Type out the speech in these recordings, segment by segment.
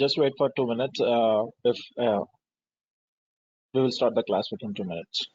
just wait for 2 minutes. If we will start the class within 2 minutes.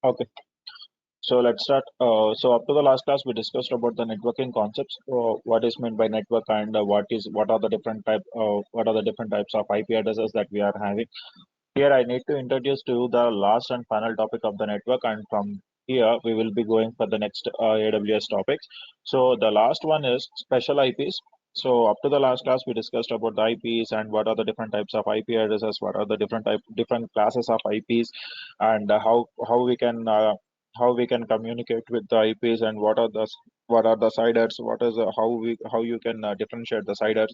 Okay. So let's start. So up to the last class, we discussed about the networking concepts. What is meant by network, and what are the different types of IP addresses that we are having. Here, I need to introduce to you the last and final topic of the network, and from here we will be going for the next AWS topics. So the last one is special IPs. So up to the last class, we discussed about the IPs and what are the different types of IP addresses, what are the different classes of IPs, and how we can communicate with the IPs, and what are the siders, how you can differentiate the siders.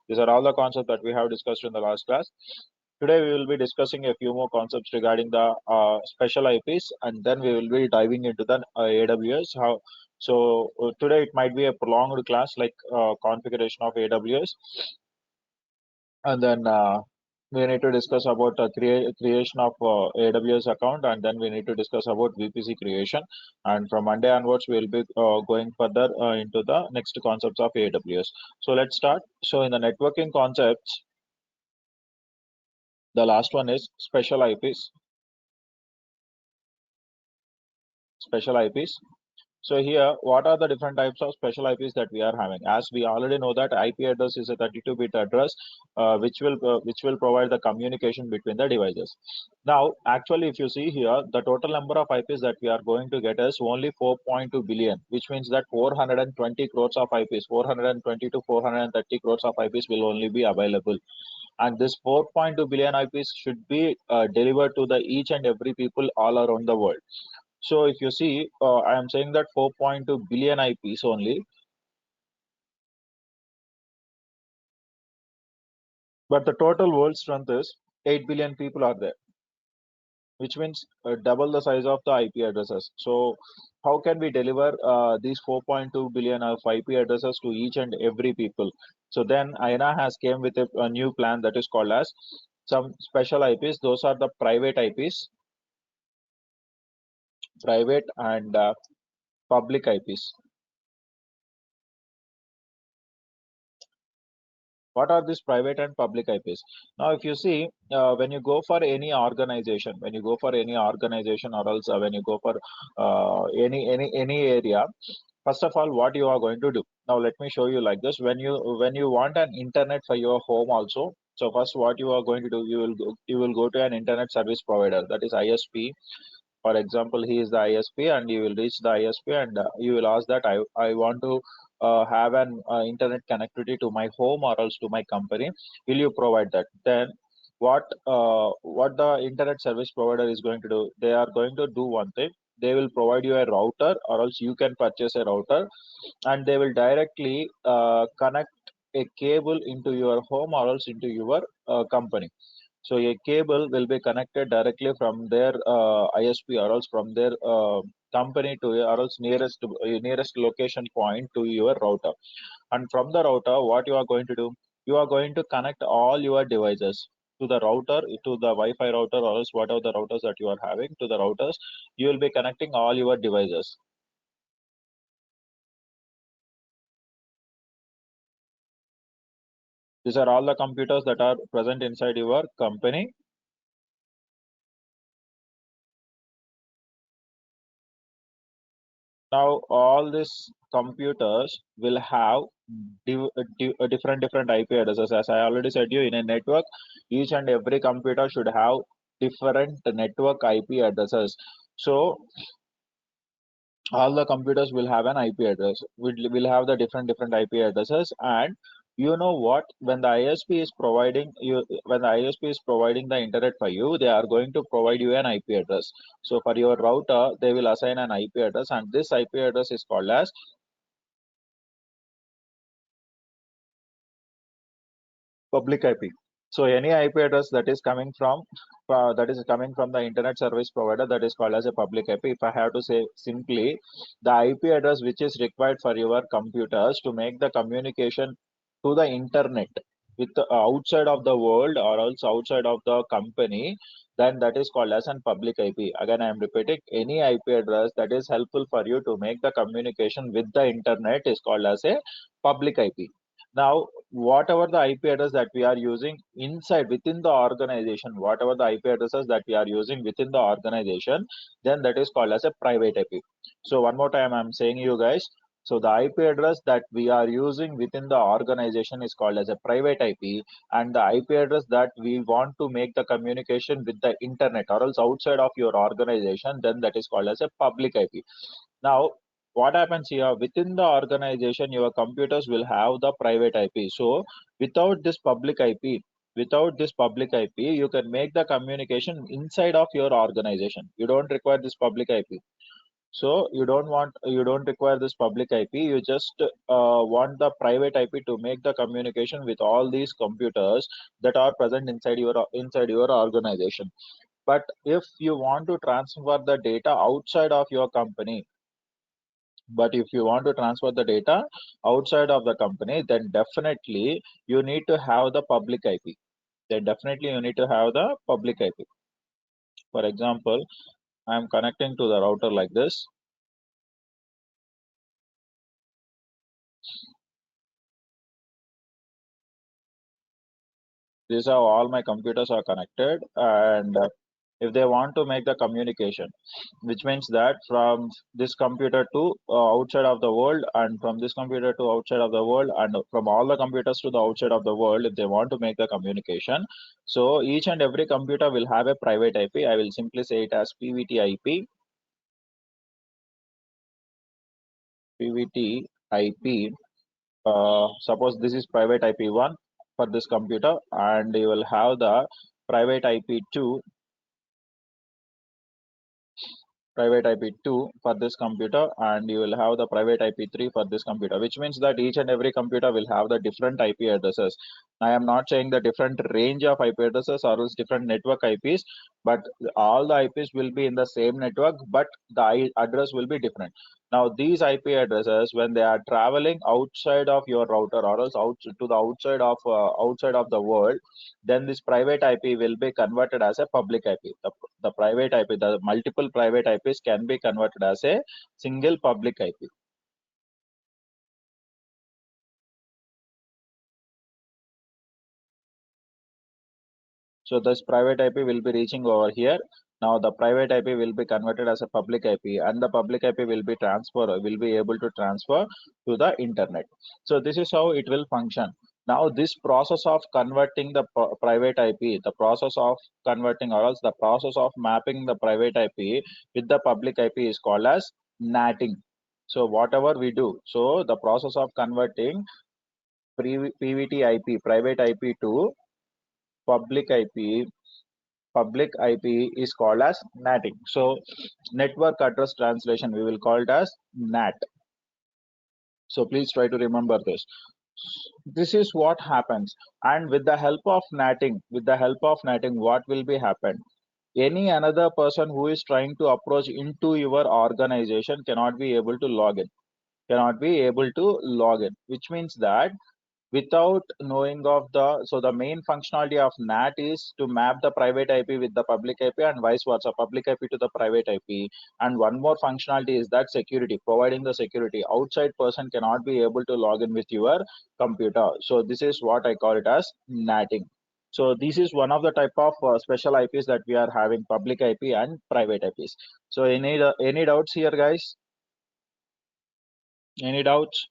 These are all the concepts that we have discussed in the last class. Today we will be discussing a few more concepts regarding the special IPs, and then we will be diving into the AWS. Today it might be a prolonged class like configuration of AWS, and then we need to discuss about creation of AWS account, and then we need to discuss about VPC creation. And from Monday onwards, we will be going further into the next concepts of AWS. So let's start. So in the networking concepts, the last one is special IPs. Special IPs. So here, what are the different types of special IPs that we are having? As we already know that IP address is a 32-bit address, which will provide the communication between the devices. Now, actually, if you see here, the total number of IPs that we are going to get is only 4.2 billion, which means that 420 crores of IPs, 420 to 430 crores of IPs will only be available. And this 4.2 billion IPs should be delivered to the each and every people all around the world. So if you see, I am saying that 4.2 billion IPs only, but the total world strength is 8 billion people are there, which means double the size of the IP addresses. So how can we deliver these 4.2 billion of IP addresses to each and every people? So then INA has came with a new plan that is called as some special IPs. Those are the private IPs, private and public IPs. What are these private and public IPs? Now, if you see, when you go for any organization, or else when you go for any area, first of all, what you are going to do? Now, let me show you like this. When you want an internet for your home also, so first what you are going to do, you will go to an internet service provider, that is ISP. For example, he is the ISP, and you will reach the ISP, and you will ask that I want to have an internet connectivity to my home or else to my company. Will you provide that? Then what the internet service provider is going to do? They are going to do one thing. They will provide you a router, or else you can purchase a router, and they will directly connect a cable into your home or else into your company. So a cable will be connected directly from their ISP or else from their company to or else nearest location point to your router. And from the router, what you are going to do? You are going to connect all your devices to the router, to the Wi-Fi router, or else whatever the routers that you are having to the routers. You will be connecting all your devices. These are all the computers that are present inside your company. Now, all these computers will have different IP addresses. As I already said you, in a network, each and every computer should have different network IP addresses. So all the computers will have an IP address. Will have the different IP addresses, and you know what? When the ISP is providing the internet for you, they are going to provide you an IP address. So for your router, they will assign an IP address, and this IP address is called as public IP. So any IP address that is coming from the internet service provider, that is called as a public IP. If I have to say simply, the IP address which is required for your computers to make the communication to the internet with the outside of the world or else outside of the company, then that is called as an public IP. Again, I am repeating, any IP address that is helpful for you to make the communication with the internet is called as a public IP. Now, whatever the IP address that we are using within the organization, whatever the IP addresses that we are using within the organization, then that is called as a private IP. So one more time, I'm saying you guys. So the IP address that we are using within the organization is called as a private IP, and the IP address that we want to make the communication with the internet or else outside of your organization, then that is called as a public IP. Now, what happens here within the organization, your computers will have the private IP. So without this public IP, you can make the communication inside of your organization. You don't require this public IP. So you don't require this public IP. You just want the private IP to make the communication with all these computers that are present inside your organization. But if you want to transfer the data outside of your company, but if you want to transfer the data outside of the company, then definitely you need to have the public IP. Then definitely you need to have the public IP. For example, I am connecting to the router like this. These are all my computers are connected, and if they want to make the communication, which means that from this computer to outside of the world, and from this computer to outside of the world, and from all the computers to the outside of the world, if they want to make the communication, so each and every computer will have a private IP. I will simply say it as PVT IP. Suppose this is private IP1 for this computer, and you will have the private IP2 private IP2 for this computer, and you will have the private IP3 for this computer, which means that each and every computer will have the different IP addresses. I am not saying the different range of IP addresses or else different network IPs, but all the IPs will be in the same network, but the address will be different. Now these IP addresses, when they are traveling outside of your router or else out to the outside of the world, then this private IP will be converted as a public IP. The private IP, the multiple private IPs can be converted as a single public IP. So this private IP will be reaching over here. Now the private IP will be converted as a public IP, and the public IP will be able to transfer to the internet. So this is how it will function. Now this process of converting the private IP, the process of converting or else the process of mapping the private IP with the public IP is called as NATing. So whatever we do, so the process of converting PVT IP, private IP to public IP is called as NATing. So network address translation, we will call it as NAT. So please try to remember this. This is what happens. And with the help of NATing, what will be happen? Any another person who is trying to approach into your organization cannot be able to log in. Which means that without knowing of the main functionality of NAT is to map the private IP with the public IP and vice versa, public IP to the private IP. And one more functionality is that security, providing the security. Outside person cannot be able to log in with your computer. So this is what I call it as NATing. So this is one of the type of special IPs that we are having, public IP and private IPs. So any doubts here, guys? Any doubts?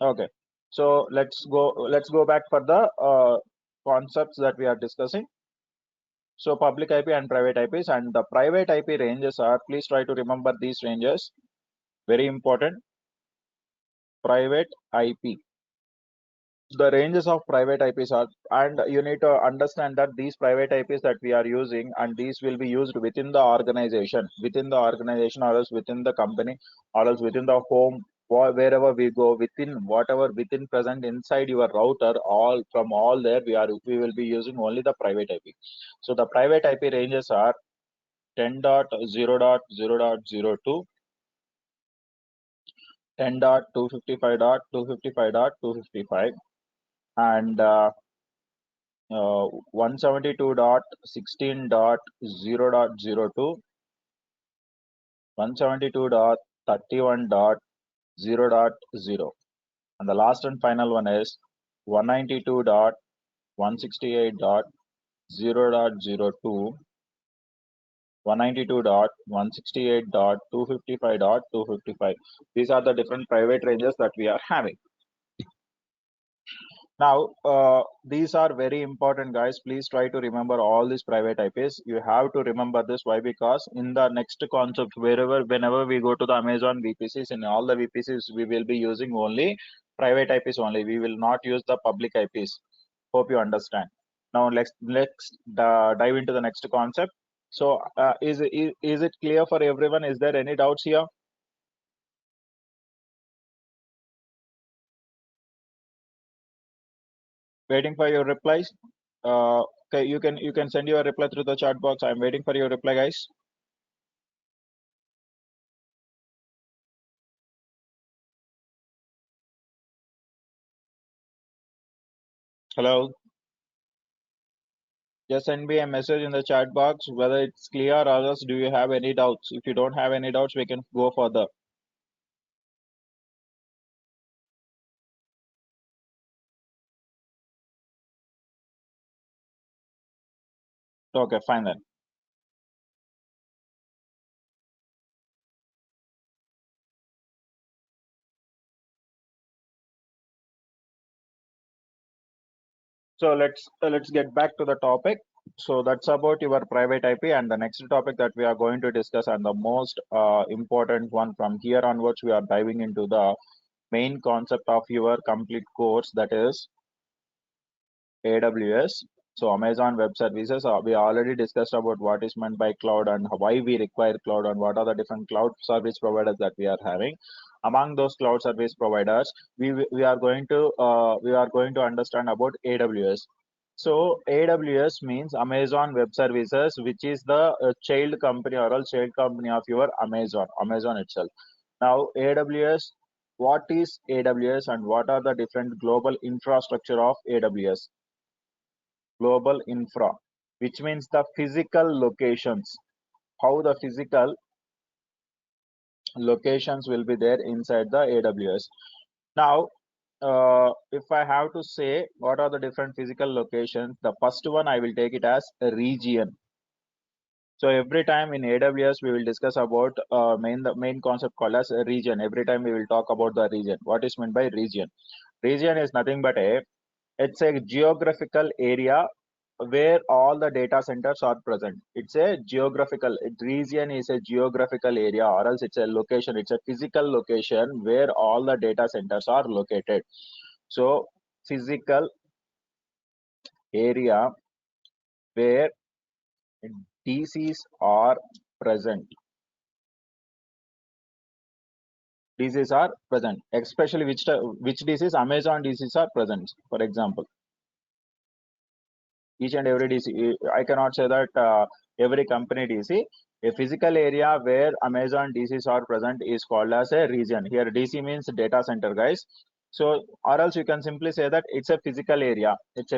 Okay, so let's go back for the concepts that we are discussing. So public IP and private IPs, and the private IP ranges are, please try to remember these ranges, very important. Private IP, the ranges of private IPs are, and you need to understand that these private IPs that we are using, and these will be used within the organization, or else within the company, or else within the home, wherever we go, within present inside your router, all from all there we will be using only the private IP. So the private IP ranges are 10.0.0.02, 10.255.255.255, and 172.16.0.02, 172.31.0.0, and the last and final one is 192.168.0.02, 192.168.255.255. These are the different private ranges that we are having. Now, these are very important, guys. Please try to remember all these private IPs. You have to remember this. Why? Because in the next concept, whenever we go to the Amazon VPCs, in all the VPCs, we will be using only private IPs only. We will not use the public IPs. Hope you understand. Now, let's dive into the next concept. So, is it clear for everyone? Is there any doubts here? Waiting for your replies. Okay, you can send your reply through the chat box. I'm waiting for your reply, guys. Hello. Just send me a message in the chat box whether it's clear or else do you have any doubts. If you don't have any doubts, we can go further. Okay, fine then. So let's get back to the topic. So that's about your private IP, and the next topic that we are going to discuss, and the most important one from here onwards, we are diving into the main concept of your complete course, that is AWS. So Amazon Web Services, we already discussed about what is meant by cloud and why we require cloud and what are the different cloud service providers that we are having. Among those cloud service providers, we are going to understand about AWS. So AWS means Amazon Web Services, which is the child company or else child company of your Amazon itself. Now AWS, what is AWS and what are the different global infrastructure of AWS? Global infra, which means the physical locations, how the physical locations will be there inside the AWS. Now, if I have to say what are the different physical locations, the first one I will take it as a region. So every time in AWS we will discuss about the main concept called as a region. Every time we will talk about the region. What is meant by region? Region is nothing but it's a geographical area where all the data centers are present. It's a geographical region is a geographical area, or else it's a location. It's a physical location where all the data centers are located. So physical area where DCs are present. DCs are present, especially which DCs? Amazon DCs are present. For example, each and every DC. I cannot say that every company DC. A physical area where Amazon DCs are present is called as a region. Here DC means data center, guys. So, or else you can simply say that it's a physical area. It's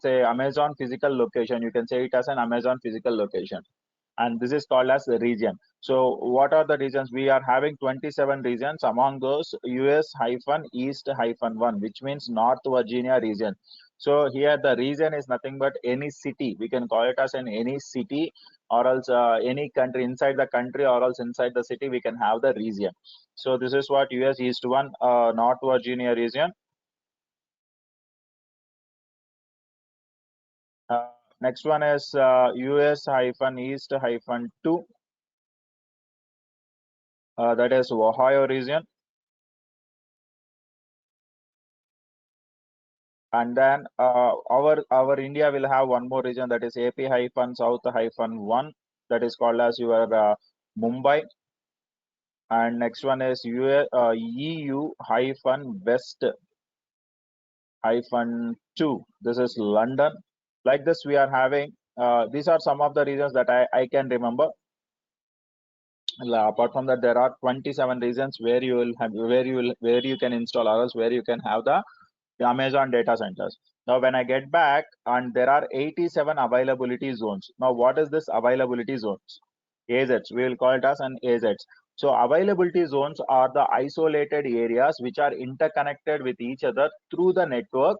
a Amazon physical location. You can say it as an Amazon physical location, and this is called as the region. So what are the regions? We are having 27 regions. Among those, US-East-1, which means North Virginia region. So here the region is nothing but any city. We can call it as any city, or else any country inside the country, or else inside the city we can have the region. So this is what US East 1, North Virginia region. Next one is US-East-2. That is Ohio region. And then our India will have one more region, that is AP-South-1, that is called as your Mumbai. And next one is EU-West-2. This is London. Like this, we are having these are some of the regions that I can remember. Apart from that, there are 27 regions where you will have where you can install, or else where you can have the Amazon data centers. Now, when I get back, and there are 87 availability zones. Now, what is this availability zones? AZs. We will call it as an AZs. So, availability zones are the isolated areas which are interconnected with each other through the network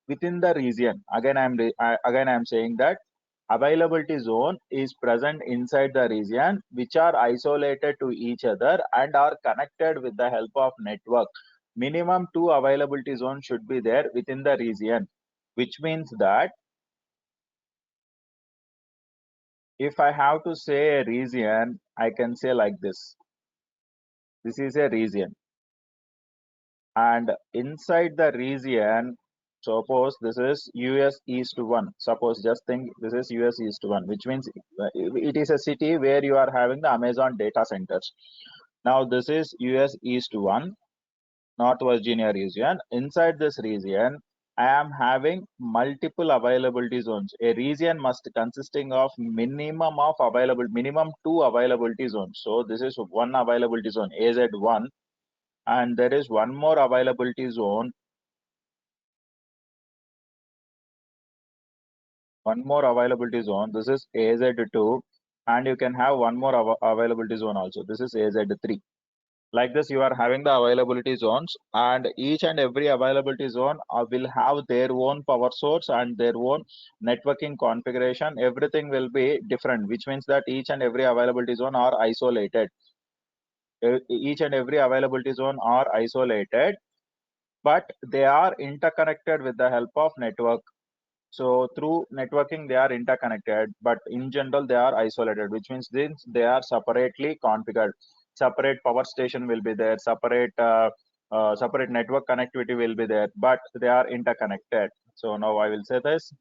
within the region. Again, I'm saying that availability zone is present inside the region which are isolated to each other and are connected with the help of network. Minimum 2 availability zones should be there within the region, which means that if I have to say a region, I can say like this. This is a region, and inside the region, suppose this is US East 1. Suppose just think this is US East 1, which means it is a city where you are having the Amazon data centers. Now this is US East 1, North Virginia region. Inside this region, I am having multiple availability zones. A region must consisting of minimum 2 availability zones. So this is one availability zone, AZ1, and there is one more availability zone. One more availability zone. This is AZ2, and you can have one more availability zone also. This is AZ3. Like this, you are having the availability zones, and each and every availability zone will have their own power source and their own networking configuration. Everything will be different, which means that each and every availability zone are isolated. Each and every availability zone are isolated, but they are interconnected with the help of network. So through networking, they are interconnected, but in general, they are isolated, which means they are separately configured. Separate power station will be there, separate separate network connectivity will be there, but they are interconnected. So now I will say this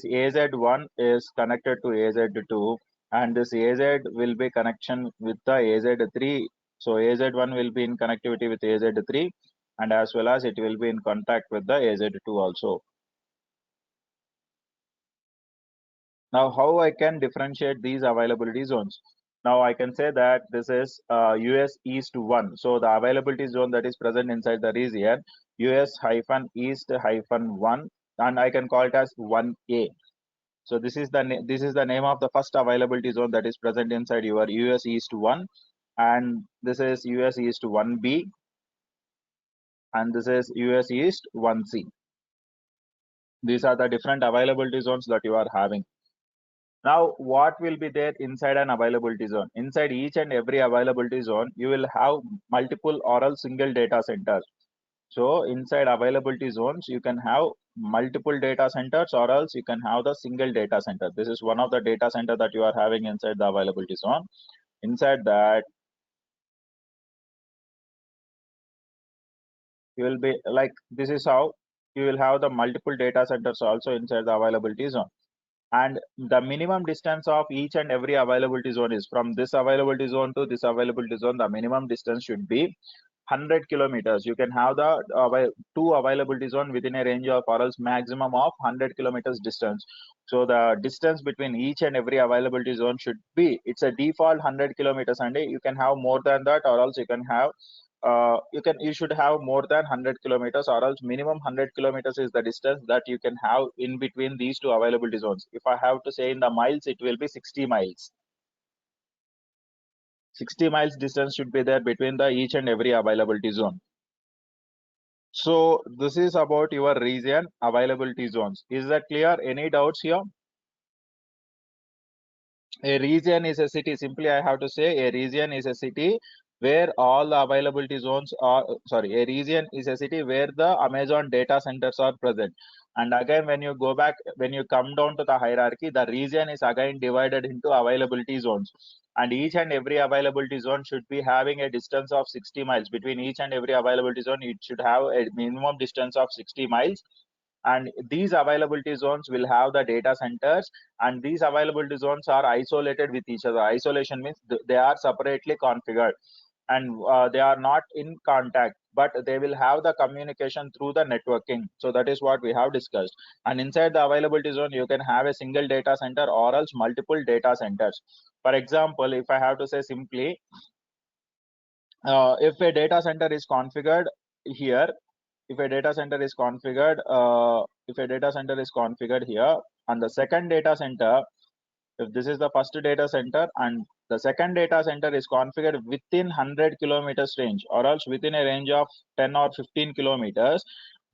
AZ1 is connected to AZ2, and this AZ will be connection with the AZ3. So AZ1 will be in connectivity with AZ3, and as well as it will be in contact with the AZ2 also. Now, how I can differentiate these availability zones? Now, I can say that this is US East 1. So, the availability zone that is present inside the region, US-East-1, and I can call it as 1A. So, this is the name of the first availability zone that is present inside your US East 1, and this is US East 1B, and this is US East 1C. These are the different availability zones that you are having. Now, what will be there inside an availability zone? Inside each and every availability zone, you will have multiple or else single data centers. So, inside availability zones, you can have multiple data centers or else you can have the single data center. This is one of the data center that you are having inside the availability zone. Inside that, you will be like, this is how you will have the multiple data centers also inside the availability zone. And the minimum distance of each and every availability zone is from this availability zone to this availability zone. The minimum distance should be 100 kilometers. You can have the two availability zone within a range of or else maximum of 100 kilometers distance. So the distance between each and every availability zone should be, it's a default 100 kilometers, and you can have more than that, or else you can have you should have more than 100 kilometers, or else minimum 100 kilometers is the distance that you can have in between these two availability zones. If I have to say in the miles, it will be 60 miles. 60 miles distance should be there between the each and every availability zone. So this is about your region availability zones. Is that clear? Any doubts here? A region is a city. Simply, I have to say a region is a city where all the availability zones are, sorry, a region is a city where the Amazon data centers are present. And again, when you go back, when you come down to the hierarchy, the region is again divided into availability zones. And each and every availability zone should be having a distance of 60 miles. Between each and every availability zone, it should have a minimum distance of 60 miles. And these availability zones will have the data centers, and these availability zones are isolated with each other. Isolation means they are separately configured, and they are not in contact, but they will have the communication through the networking. So that is what we have discussed. And inside the availability zone, you can have a single data center or else multiple data centers. For example, if I have to say simply, if a data center is configured here, if a data center is configured, here, and the second data center, if this is the first data center and the second data center is configured within 100 kilometers range, or else within a range of 10 or 15 kilometers,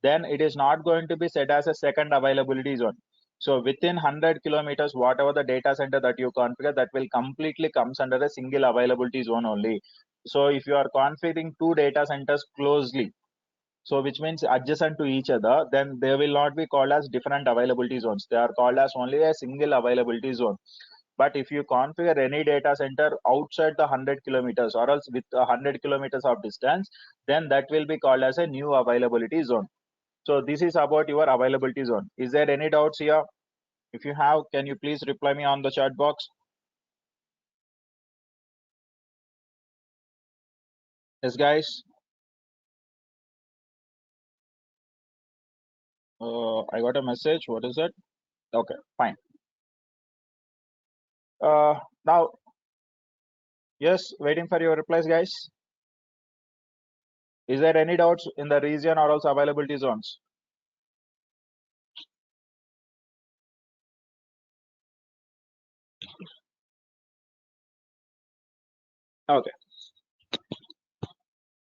then it is not going to be set as a second availability zone. So within 100 kilometers, whatever the data center that you configure, that will completely comes under a single availability zone only. So if you are configuring two data centers closely, so which means adjacent to each other, then they will not be called as different availability zones. They are called as only a single availability zone. But if you configure any data center outside the 100 kilometers or else with 100 kilometers of distance, then that will be called as a new availability zone. So this is about your availability zone. Is there any doubts here? If you have, can you please reply me on the chat box? Yes, guys. I got a message. What is it? Okay, fine. Now, yes, waiting for your replies, guys. Is there any doubts in the region or also availability zones? Okay.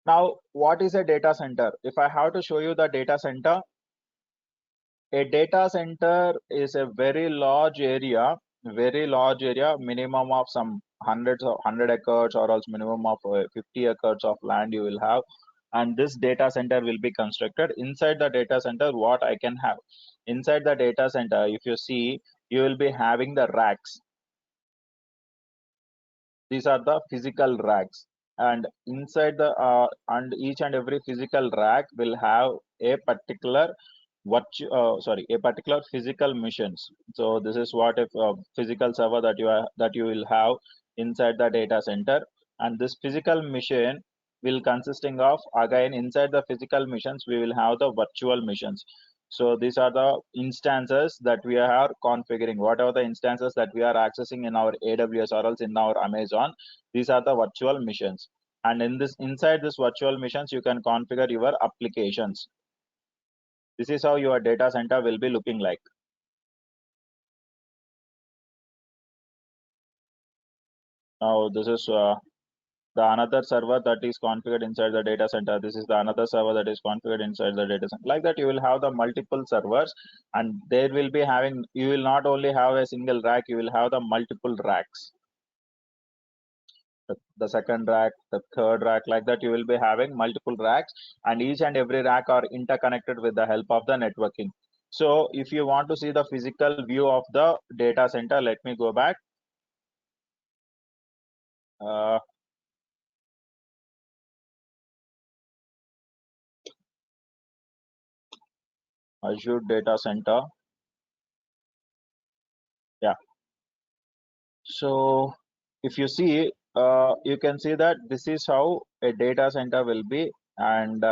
Now, what is a data center? If I have to show you the data center, a data center is a very large area, minimum of some hundreds of 100 acres or else minimum of 50 acres of land you will have. And this data center will be constructed. Inside the data center, what I can have? Inside the data center, if you see, you will be having the racks. These are the physical racks. and inside the and each and every physical rack will have a particular a particular physical machines. So this is what if physical server that you will have inside the data center, and this physical machine will consisting of, again, inside the physical machines we will have the virtual machines. So these are the instances that we are configuring. Whatever the instances that we are accessing in our AWS or else in our Amazon, these are the virtual machines. And in this, inside this virtual machines, you can configure your applications. This is how your data center will be looking like. Now this is the another server that is configured inside the data center. This is the another server that is configured inside the data center. Like that, you will have the multiple servers, and there will be having, you will not only have a single rack, you will have the multiple racks. The second rack, the third rack, like that, you will be having multiple racks, and each and every rack are interconnected with the help of the networking. So if you want to see the physical view of the data center, let me go back. Uh, Azure data center. Yeah. So if you see, you can see that this is how a data center will be, and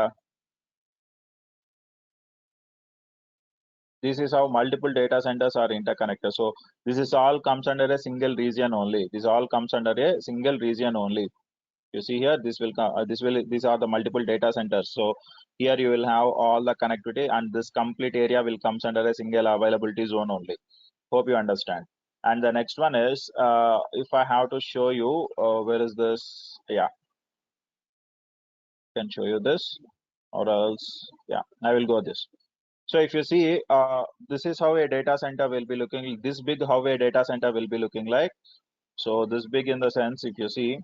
this is how multiple data centers are interconnected. So this is all comes under a single region only. This all comes under a single region only. You see here, this will come. These are the multiple data centers. So here you will have all the connectivity, and this complete area will comes under a single availability zone only. Hope you understand. And the next one is, if I have to show you, where is this? Yeah, can show you this, or else, yeah, I will go this. So if you see, this is how a data center will be looking. This big, how a data center will be looking like. So this big in the sense, if you see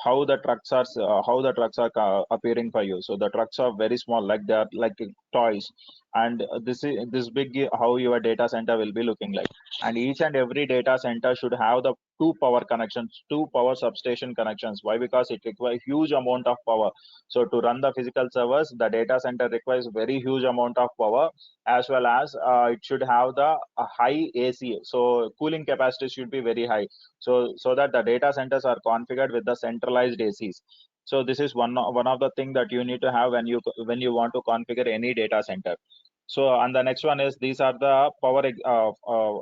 how the trucks are appearing for you. So the trucks are very small, like they are like toys, and this is this big how your data center will be looking like. And each and every data center should have the two power connections, two power substation connections. Why? Because it requires huge amount of power. So to run the physical servers, the data center requires very huge amount of power, as well as it should have the high AC. So cooling capacity should be very high, so that the data centers are configured with the centralized ACs. So this is one of the thing that you need to have when you want to configure any data center. So, and the next one is, these are the power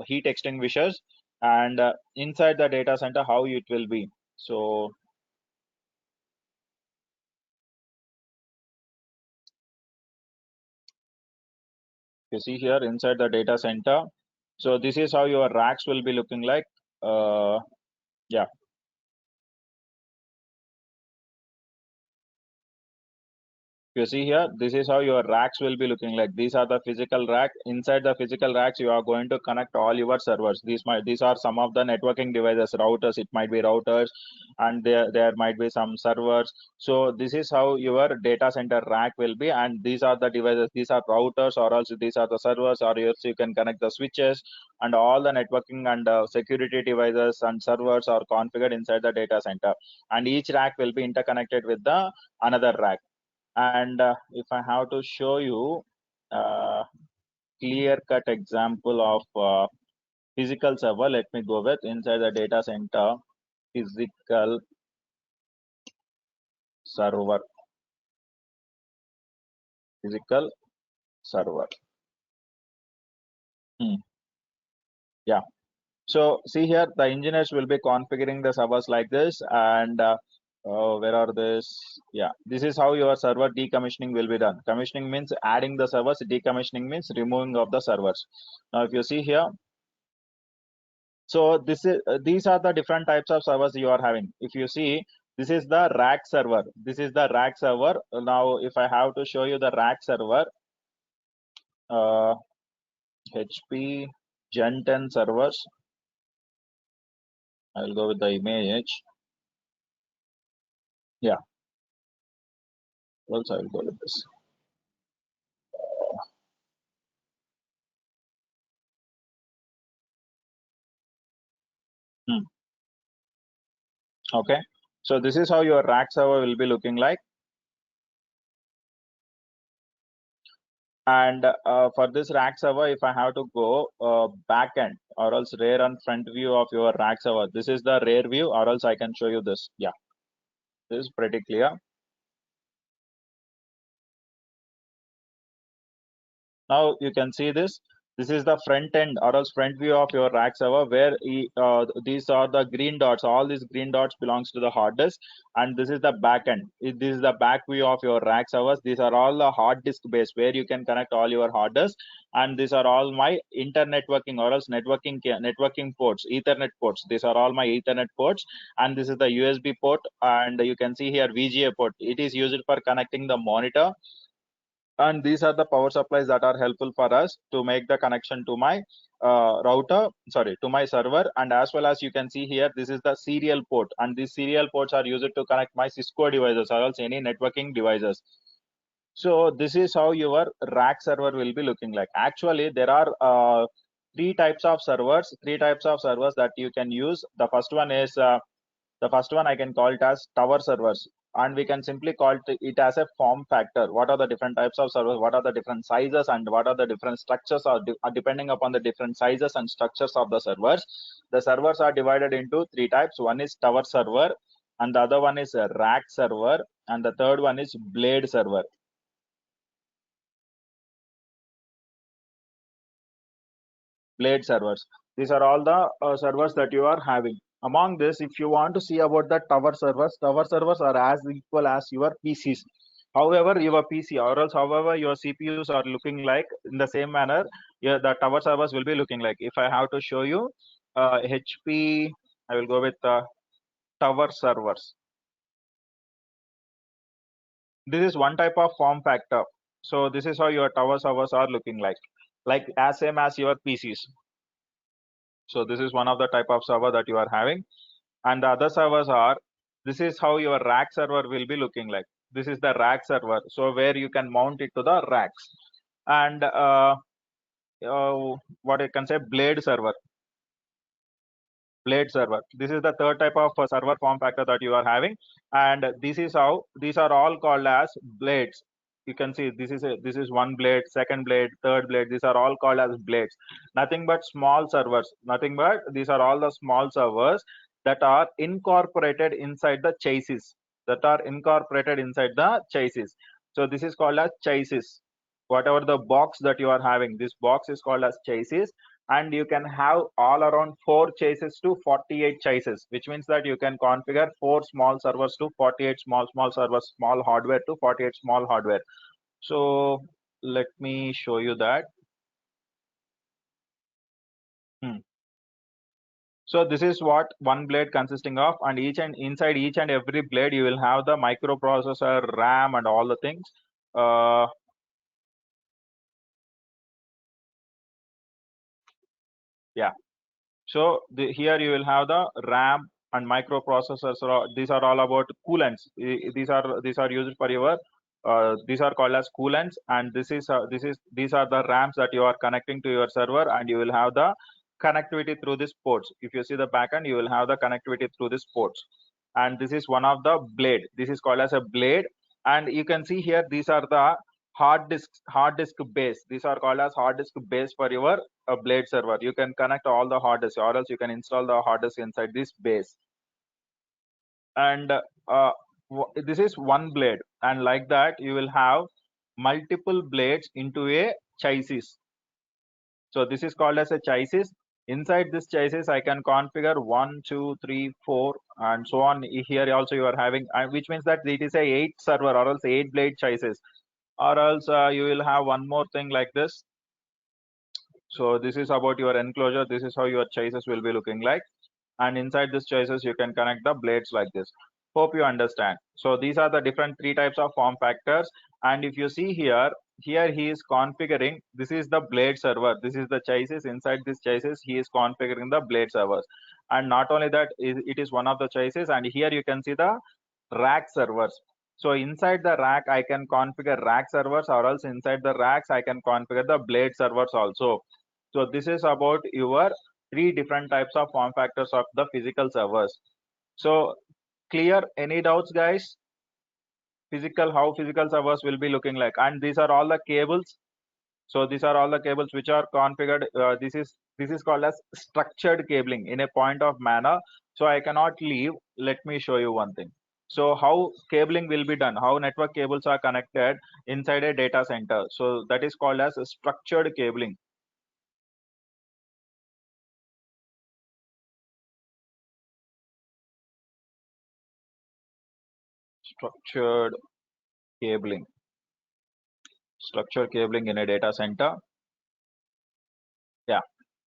heat extinguishers, and inside the data center how it will be. So you see here inside the data center, so this is how your racks will be looking like. Yeah, you see here, this is how your racks will be looking like. These are the physical rack. Inside the physical racks, you are going to connect all your servers. These are some of the networking devices, routers. It might be routers, and there might be some servers. So this is how your data center rack will be, and these are the devices. These are routers, or else these are the servers, or else you can connect the switches, and all the networking and security devices and servers are configured inside the data center. And each rack will be interconnected with the another rack. And if I have to show you a clear-cut example of physical server, let me go with inside the data center physical server. Physical server. Hmm. Yeah. So see here, the engineers will be configuring the servers like this, and where are this? Yeah, this is how your server decommissioning will be done. Commissioning means adding the servers. Decommissioning means removing of the servers. Now, if you see here, so this is these are the different types of servers you are having. If you see, this is the rack server. This is the rack server. Now, if I have to show you the rack server, uh, HP Gen 10 servers, I'll go with the image. Yeah, also I'll go with this. Hmm. Okay. So this is how your rack server will be looking like. And for this rack server, if I have to go backend or else rear and front view of your rack server, this is the rear view, or else I can show you this. Yeah, this is pretty clear. Now you can see this. This is the front end or else front view of your rack server, where these are the green dots. All these green dots belongs to the hard disk, and this is the back end. This is the back view of your rack servers. These are all the hard disk base where you can connect all your hard disk, and these are all my internet networking or else networking ports, Ethernet ports. These are all my Ethernet ports, and this is the USB port, and you can see here VGA port. It is used for connecting the monitor, and these are the power supplies that are helpful for us to make the connection to my to my server. And as well as you can see here, this is the serial port, and these serial ports are used to connect my Cisco devices or else any networking devices. So this is how your rack server will be looking like. Actually, there are three types of servers that you can use. The first one is the first one I can call it as tower servers, and we can simply call it as a form factor. What are the different types of servers? What are the different sizes, and what are the different structures? Depending upon the different sizes and structures of the servers, the servers are divided into three types. One is tower server, and the other one is a rack server, and the third one is blade server. Blade servers. These are all the servers that you are having. Among this, if you want to see about the tower servers are as equal as your PCs. However, your PC or else however your CPUs are looking like, in the same manner, yeah, the tower servers will be looking like. If I have to show you HP, I will go with tower servers. This is one type of form factor. So this is how your tower servers are looking like as same as your PCs. So this is one of the type of server that you are having. And the other servers are, this is how your rack server will be looking like. This is the rack server, so where you can mount it to the racks. And what I can say, blade server, this is the third type of server form factor that you are having. And this is how these are all called as blades. You can see this is one blade, second blade, third blade. These are all called as blades. Nothing but small servers, nothing but these are all the small servers that are incorporated inside the chassis. So this is called as chassis. Whatever the box that you are having, this box is called as chassis. And you can have all around 4 chases to 48 chases, which means that you can configure 4 small servers to 48 small servers, small hardware to 48 small hardware. So let me show you that. So this is what one blade consisting of, and inside each and every blade you will have the microprocessor, RAM, and all the things. Yeah. So here you will have the RAM and microprocessors. These are all about coolants. These are used for your these are called as coolants, and these are the RAMs that you are connecting to your server, and you will have the connectivity through these ports. If you see the backend, you will have the connectivity through these ports. And this is one of the blade. This is called as a blade, and you can see here these are the hard disk base. These are called as hard disk base for your blade server. You can connect all the hard disk, or else you can install the hard disk inside this base. And this is one blade, and like that you will have multiple blades into a chassis. So this is called as a chassis. Inside this chassis I can configure 1 2 3 4 and so on. Here also you are having, which means that it is a 8 server or else 8 blade chassis. Or else you will have one more thing like this. So this is about your enclosure. This is how your chases will be looking like. And inside this chases, you can connect the blades like this. Hope you understand. So these are the different three types of form factors. And if you see here, here he is configuring, this is the blade server. This is the chases. Inside this chases, he is configuring the blade servers. And not only that, it is one of the chases. And here you can see the rack servers. So inside the rack, I can configure rack servers, or else inside the racks, I can configure the blade servers also. So this is about your three different types of form factors of the physical servers. So clear? Any doubts, guys? How physical servers will be looking like, and these are all the cables. So these are all the cables which are configured. This is called as structured cabling in a point of manner. So I cannot leave. Let me show you one thing. So how cabling will be done, how network cables are connected inside a data center. So that is called as structured cabling. Structured cabling. Structured cabling in a data center. Yeah.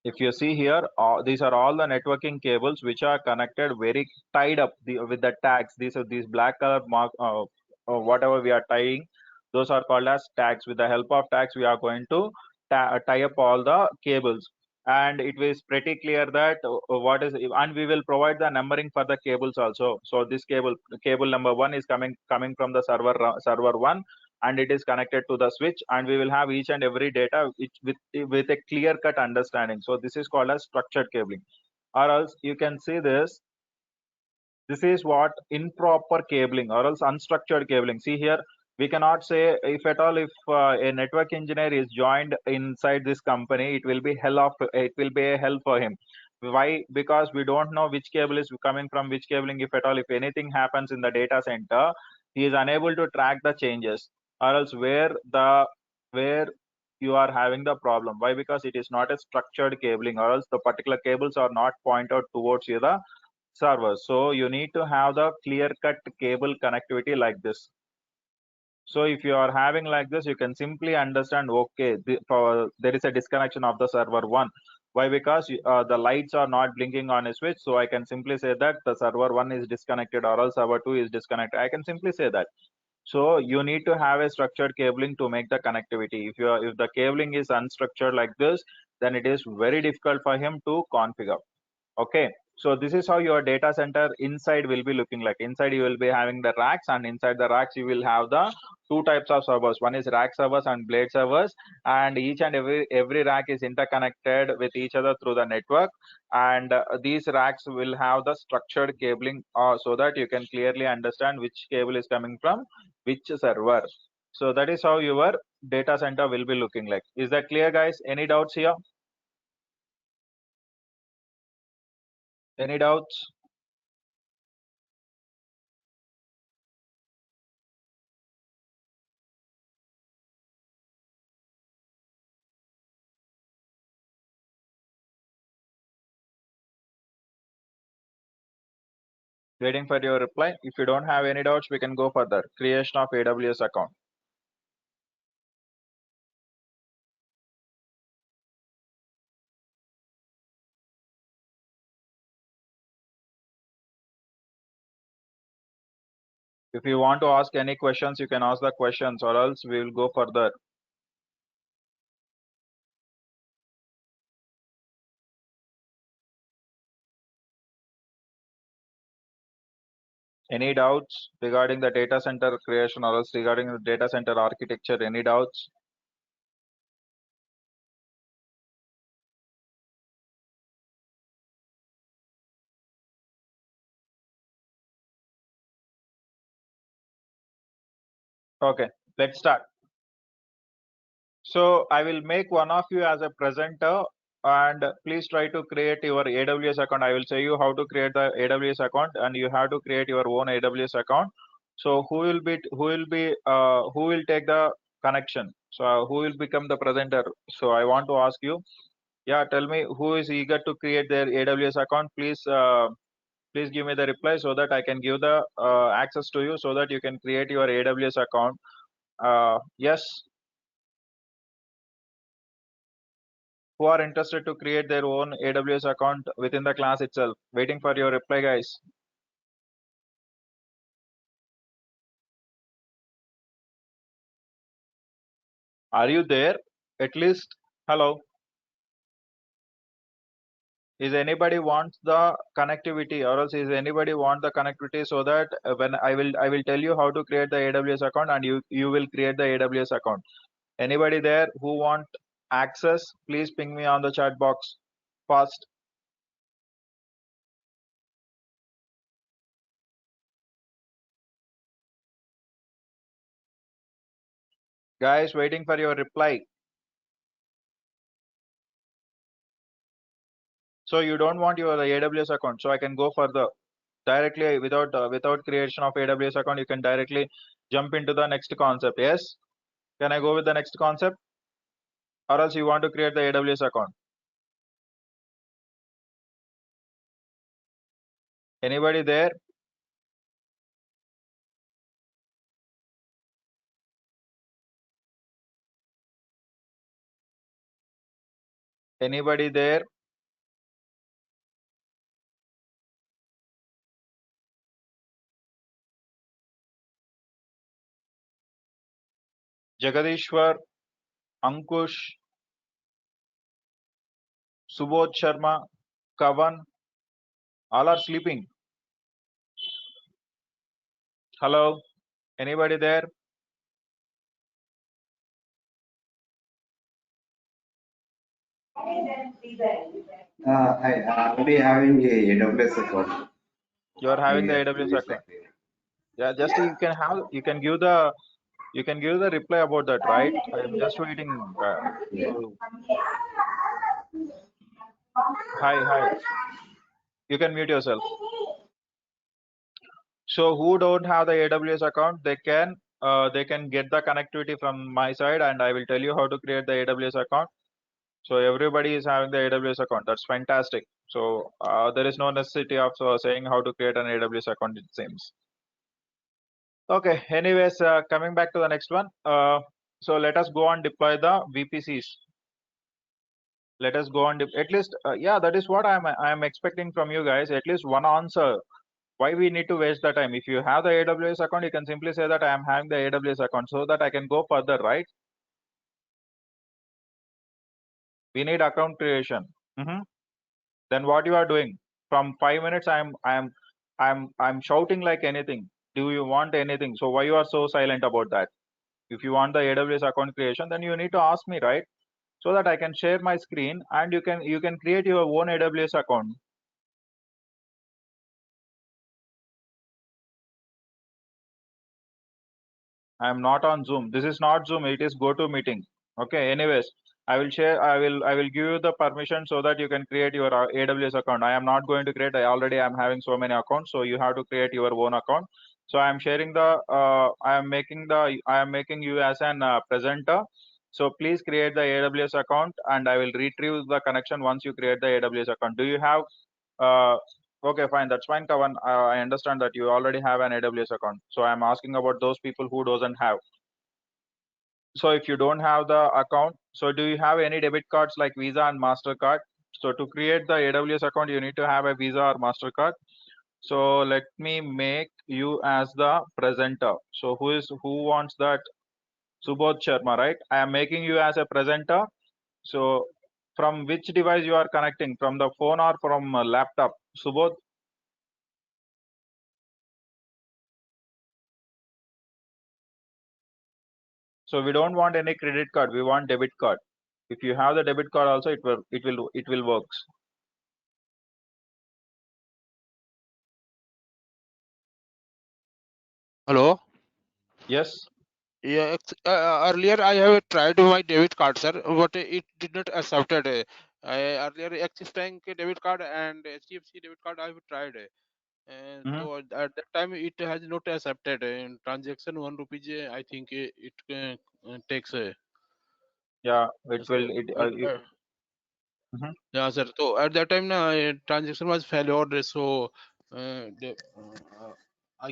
If you see here, these are all the networking cables which are connected, very tied up with the tags. These are these black color mark, whatever we are tying, those are called as tags. With the help of tags, we are going to tie up all the cables, and it is pretty clear that what is, and we will provide the numbering for the cables also. So this cable number 1 is coming from the server 1, and it is connected to the switch, and we will have each and every data with a clear cut understanding. So this is called as structured cabling. Or else you can see this is what improper cabling, or else unstructured cabling. See here, we cannot say, if at all, if a network engineer is joined inside this company, it will be a hell for him. Why? Because we don't know which cable is coming from which cabling. If at all, if anything happens in the data center, he is unable to track the changes, or else where you are having the problem. Why? Because it is not a structured cabling, or else the particular cables are not pointed towards you, the server. So you need to have the clear cut cable connectivity like this. So if you are having like this, you can simply understand, okay, there is a disconnection of the server 1. Why? Because the lights are not blinking on a switch. So I can simply say that the server 1 is disconnected, or else server 2 is disconnected. I can simply say that. So you need to have a structured cabling to make the connectivity. If the cabling is unstructured like this, then it is very difficult for him to configure. Okay, so this is how your data center inside will be looking like. Inside you will be having the racks, and inside the racks you will have the two types of servers. One is rack servers and blade servers, and each and every rack is interconnected with each other through the network. And these racks will have the structured cabling, so that you can clearly understand which cable is coming from which server. So that is how your data center will be looking like. Is that clear, guys? Any doubts here? Any doubts? Waiting for your reply. If you don't have any doubts, we can go further. Creation of AWS account. If you want to ask any questions, you can ask the questions, or else we will go further. Any doubts regarding the data center creation, or else regarding the data center architecture? Any doubts? Okay, let's start. So I will make one of you as a presenter, and please try to create your AWS account. I will show you how to create the AWS account, and you have to create your own AWS account. So who will take the connection? So who will become the presenter? So I want to ask you. Yeah, tell me who is eager to create their AWS account. Please give me the reply so that I can give the access to you, so that you can create your AWS account. Yes, who are interested to create their own AWS account within the class itself. Waiting for your reply, guys. Are you there? At least, hello. Is anybody wants the connectivity, or else is anybody want the connectivity, so that when I will tell you how to create the AWS account, and you will create the AWS account. Anybody there who want access? Please ping me on the chat box fast. Guys, waiting for your reply. So you don't want your AWS account. So I can go further directly without creation of AWS account. You can directly jump into the next concept. Yes. Can I go with the next concept? Or else you want to create the AWS account? Anybody there? Anybody there? Jagadishwar, Ankush, Subodh Sharma, Kavan, all are sleeping. Hello? Anybody there? I already having a AWS account. You're having the AWS account. Exactly. Yeah, just you can give the reply about that, right? I'm just waiting. So hi. You can mute yourself. So who don't have the AWS account, they can get the connectivity from my side, and I will tell you how to create the AWS account. So everybody is having the AWS account. That's fantastic. So there is no necessity of saying how to create an AWS account, it seems. Okay. Anyways, coming back to the next one. So let us go and deploy the VPCs. Let us go and at least, yeah, that is what I'm expecting from you guys. At least one answer. Why we need to waste the time? If you have the AWS account, you can simply say that I am having the AWS account so that I can go further, right? We need account creation. Then what you are doing? From 5 minutes, I'm shouting like anything. Do you want anything? So why you are so silent about that? If you want the AWS account creation, then you need to ask me, right? So that I can share my screen and you can create your own AWS account. I am not on Zoom. This is not Zoom. It is GoToMeeting. Okay. Anyways, I will give you the permission so that you can create your AWS account. I am not going to create. I already am having so many accounts. So you have to create your own account. So I am sharing the. I am making you as an presenter. So please create the AWS account, and I will retrieve the connection once you create the AWS account. Do you have? Uh, Okay, fine. That's fine, Kavan. I understand that you already have an AWS account. So I'm asking about those people who doesn't have. So if you don't have the account, so do you have any debit cards like Visa and MasterCard? So to create the AWS account, you need to have a Visa or MasterCard. So let me make you as the presenter. So who wants that? Subodh Sharma, right? I am making you as a presenter. So from which device you are connecting? From the phone or from a laptop? Subodh? So we don't want any credit card. We want debit card. If you have the debit card also, it will works. Hello. Yes. Yeah, earlier I have tried my debit card, sir, but it did not accepted. Earlier Axis Bank debit card and HDFC debit card I have tried. So at that time it has not accepted. In transaction 1 rupees, I think it takes. Yeah. It will. So Mhm. yeah, sir. So at that time, transaction was failed. So I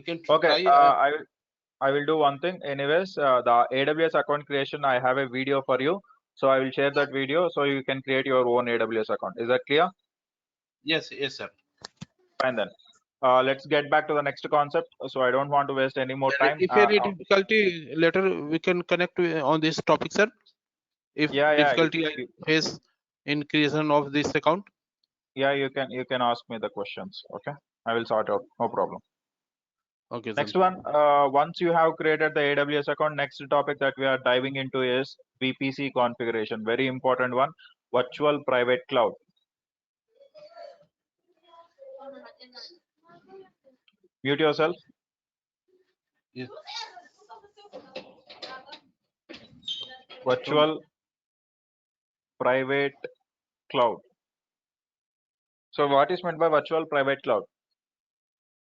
can Okay. try. I will do one thing. Anyways, the AWS account creation, I have a video for you. So I will share that video so you can create your own AWS account. Is that clear? Yes, yes, sir. Fine then. Let's get back to the next concept. So I don't want to waste any more time. If any difficulty later, we can connect on this topic, sir. If Yeah. difficulty I face in creation of this account. Yeah. You can ask me the questions. Okay. I will sort out. No problem. Okay, sir. Next one, once you have created the AWS account, next topic that we are diving into is VPC configuration. Very important one, virtual private cloud. Mute yourself. Yes. virtual private cloud. So what is meant by virtual private cloud?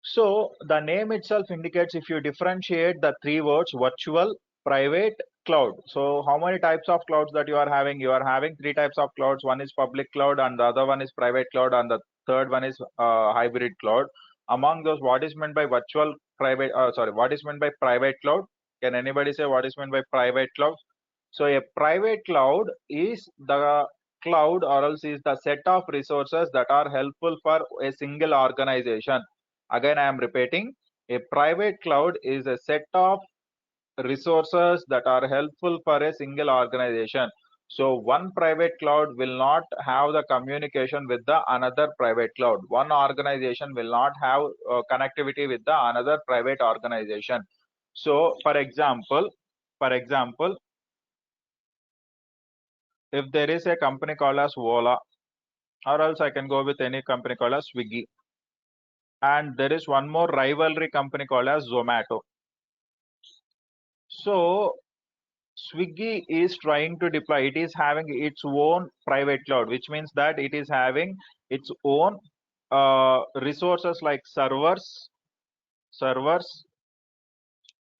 So the name itself indicates, if you differentiate the three words, virtual, private, cloud. So how many types of clouds that you are having? You are having three types of clouds. One is public cloud, and the other one is private cloud, and the third one is hybrid cloud. Among those, what is meant by virtual private? What is meant by private cloud? Can anybody say what is meant by private cloud? So a private cloud is the cloud, or else is the set of resources that are helpful for a single organization. Again, I am repeating, a private cloud is a set of resources that are helpful for a single organization. So one private cloud will not have the communication with the another private cloud. One organization will not have connectivity with the another private organization. So for example, if there is a company called as Vola, or else I can go with any company called as Swiggy, and there is one more rivalry company called as Zomato. So Swiggy is trying to deploy, it is having its own private cloud, which means that it is having its own resources like servers,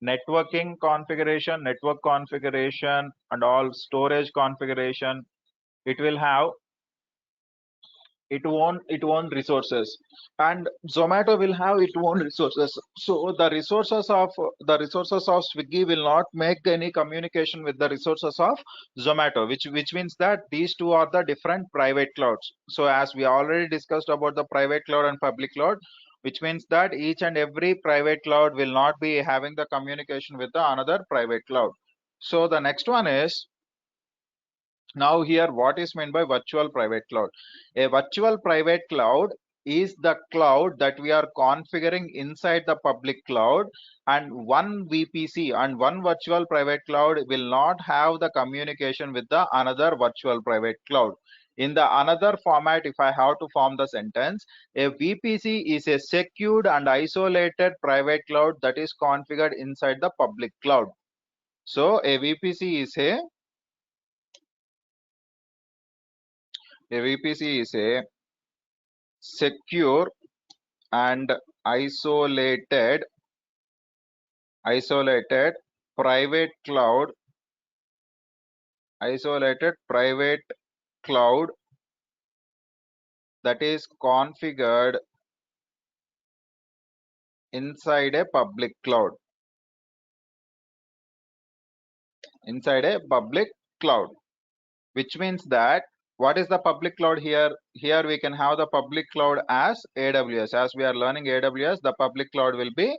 networking configuration, network configuration, and all storage configuration. It will have its own resources, and Zomato will have its own resources. So the resources of Swiggy will not make any communication with the resources of Zomato, which means that these two are the different private clouds. So as we already discussed about the private cloud and public cloud, which means that each and every private cloud will not be having the communication with the another private cloud. So the next one is, now here, what is meant by virtual private cloud? A virtual private cloud is the cloud that we are configuring inside the public cloud, and one VPC and one virtual private cloud will not have the communication with the another virtual private cloud. In the another format, if I have to form the sentence, a VPC is a secured and isolated private cloud that is configured inside the public cloud. So a VPC is a secure and isolated private cloud that is configured inside a public cloud, which means that, what is the public cloud here? Here we can have the public cloud as AWS. As we are learning AWS, the public cloud will be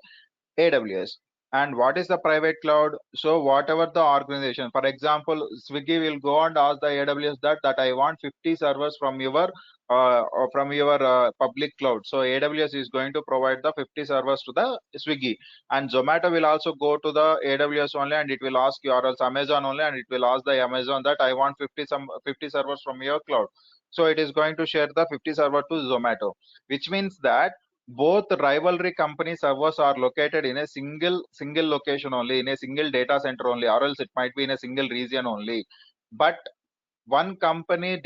AWS. And what is the private cloud? So whatever the organization, for example, Swiggy will go and ask the AWS that I want 50 servers from your public cloud. So AWS is going to provide the 50 servers to the Swiggy, and Zomato will also go to the AWS only, and it will ask you, or else Amazon only, and it will ask the Amazon that I want 50 servers from your cloud. So it is going to share the 50 server to Zomato, which means that both rivalry company servers are located in a single location only, in a single data center only, or else it might be in a single region only. But one company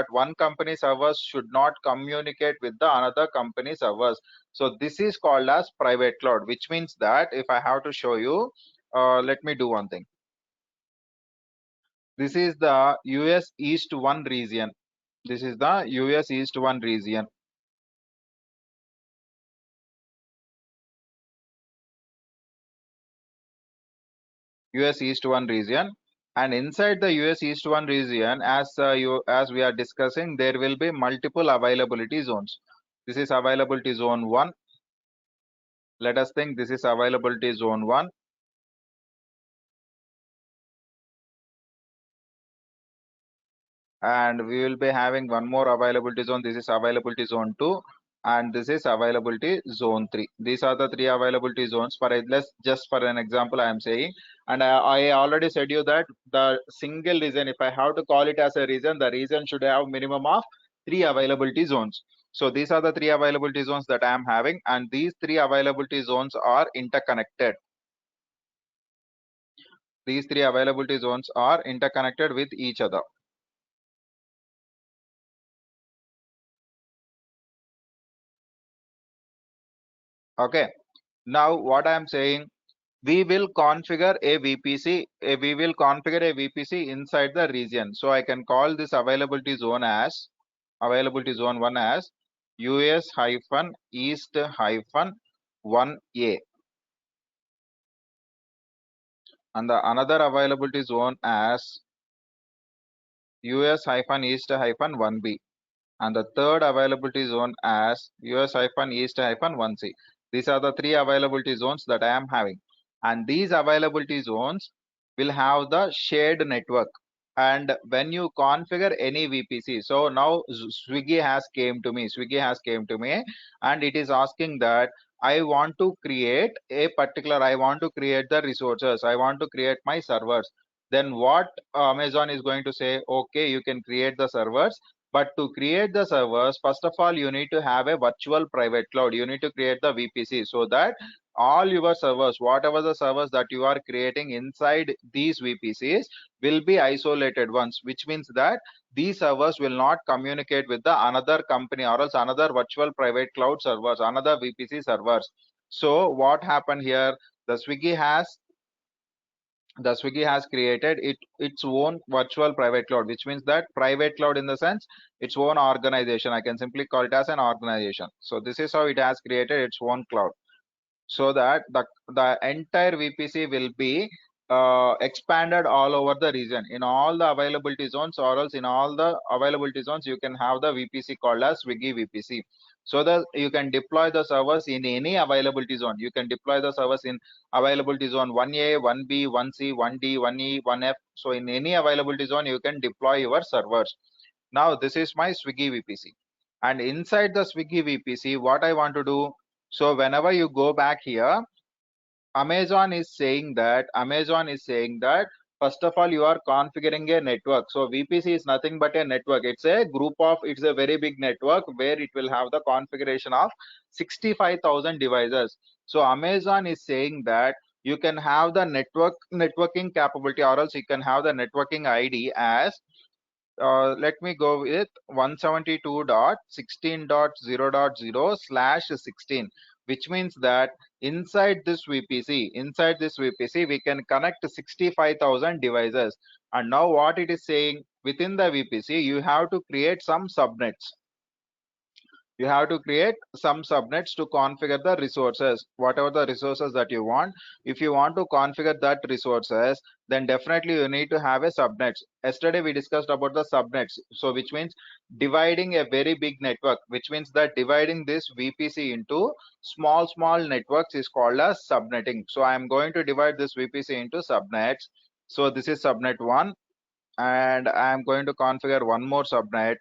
one company servers should not communicate with the another company servers. So this is called as private cloud, which means that if I have to show you, let me do one thing. This is the US East 1 region. This is the US East 1 region. US East 1 region, and inside the US East 1 region, as we are discussing, there will be multiple availability zones. This is availability zone 1. Let us think, this is availability zone 1. And we will be having one more availability zone. This is availability zone 2, and this is availability zone 3. These are the three availability zones. Just for an example, I am saying, and I already said you that the single region, if I have to call it as a region, the region should have minimum of 3 availability zones. So these are the 3 availability zones that I am having, and these 3 availability zones are interconnected. These three availability zones are interconnected with each other. Okay. Now what I am saying, we will configure a VPC. We will configure a VPC inside the region. So I can call this availability zone as availability zone 1 as US hyphen East hyphen 1A, and the another availability zone as US hyphen East hyphen 1B, and the third availability zone as US hyphen East hyphen 1C. These are the three availability zones that I am having, and these availability zones will have the shared network. And when you configure any VPC, so now Swiggy has came to me, and it is asking that I want to create a particular, I want to create the resources, I want to create my servers. Then what Amazon is going to say, okay, you can create the servers, but to create the servers, first of all, you need to have a virtual private cloud. You need to create the VPC so that all your servers, whatever the servers that you are creating inside these VPCs, will be isolated ones, which means that these servers will not communicate with the another company or else another virtual private cloud servers, another VPC servers. So what happened here? The Swiggy has created its own virtual private cloud, which means that private cloud in the sense its own organization. I can simply call it as an organization. So this is how it has created its own cloud, so that the entire VPC will be expanded all over the region in all the availability zones, or else in all the availability zones you can have the VPC called as Swiggy VPC, so that you can deploy the servers in any availability zone. You can deploy the servers in availability zone 1A, 1B, 1C, 1D, 1E, 1F. So in any availability zone you can deploy your servers. Now this is my Swiggy VPC, and inside the Swiggy VPC, what I want to do, so whenever you go back here, Amazon is saying that first of all you are configuring a network. So VPC is nothing but a network. It's a group of, it's a very big network where it will have the configuration of 65,000 devices. So Amazon is saying that you can have the networking capability, or else you can have the networking ID as let me go with 172.16.0.0/16, which means that inside this VPC, we can connect 65,000 devices. And now what it is saying, within the VPC, you have to create some subnets. You have to create some subnets to configure the resources, whatever the resources that you want. If you want to configure that resources, then definitely you need to have a subnets. Yesterday we discussed about the subnets, so which means dividing a very big network, which means that dividing this VPC into small networks is called as subnetting. So I am going to divide this VPC into subnets. So this is subnet 1, and I am going to configure one more subnet.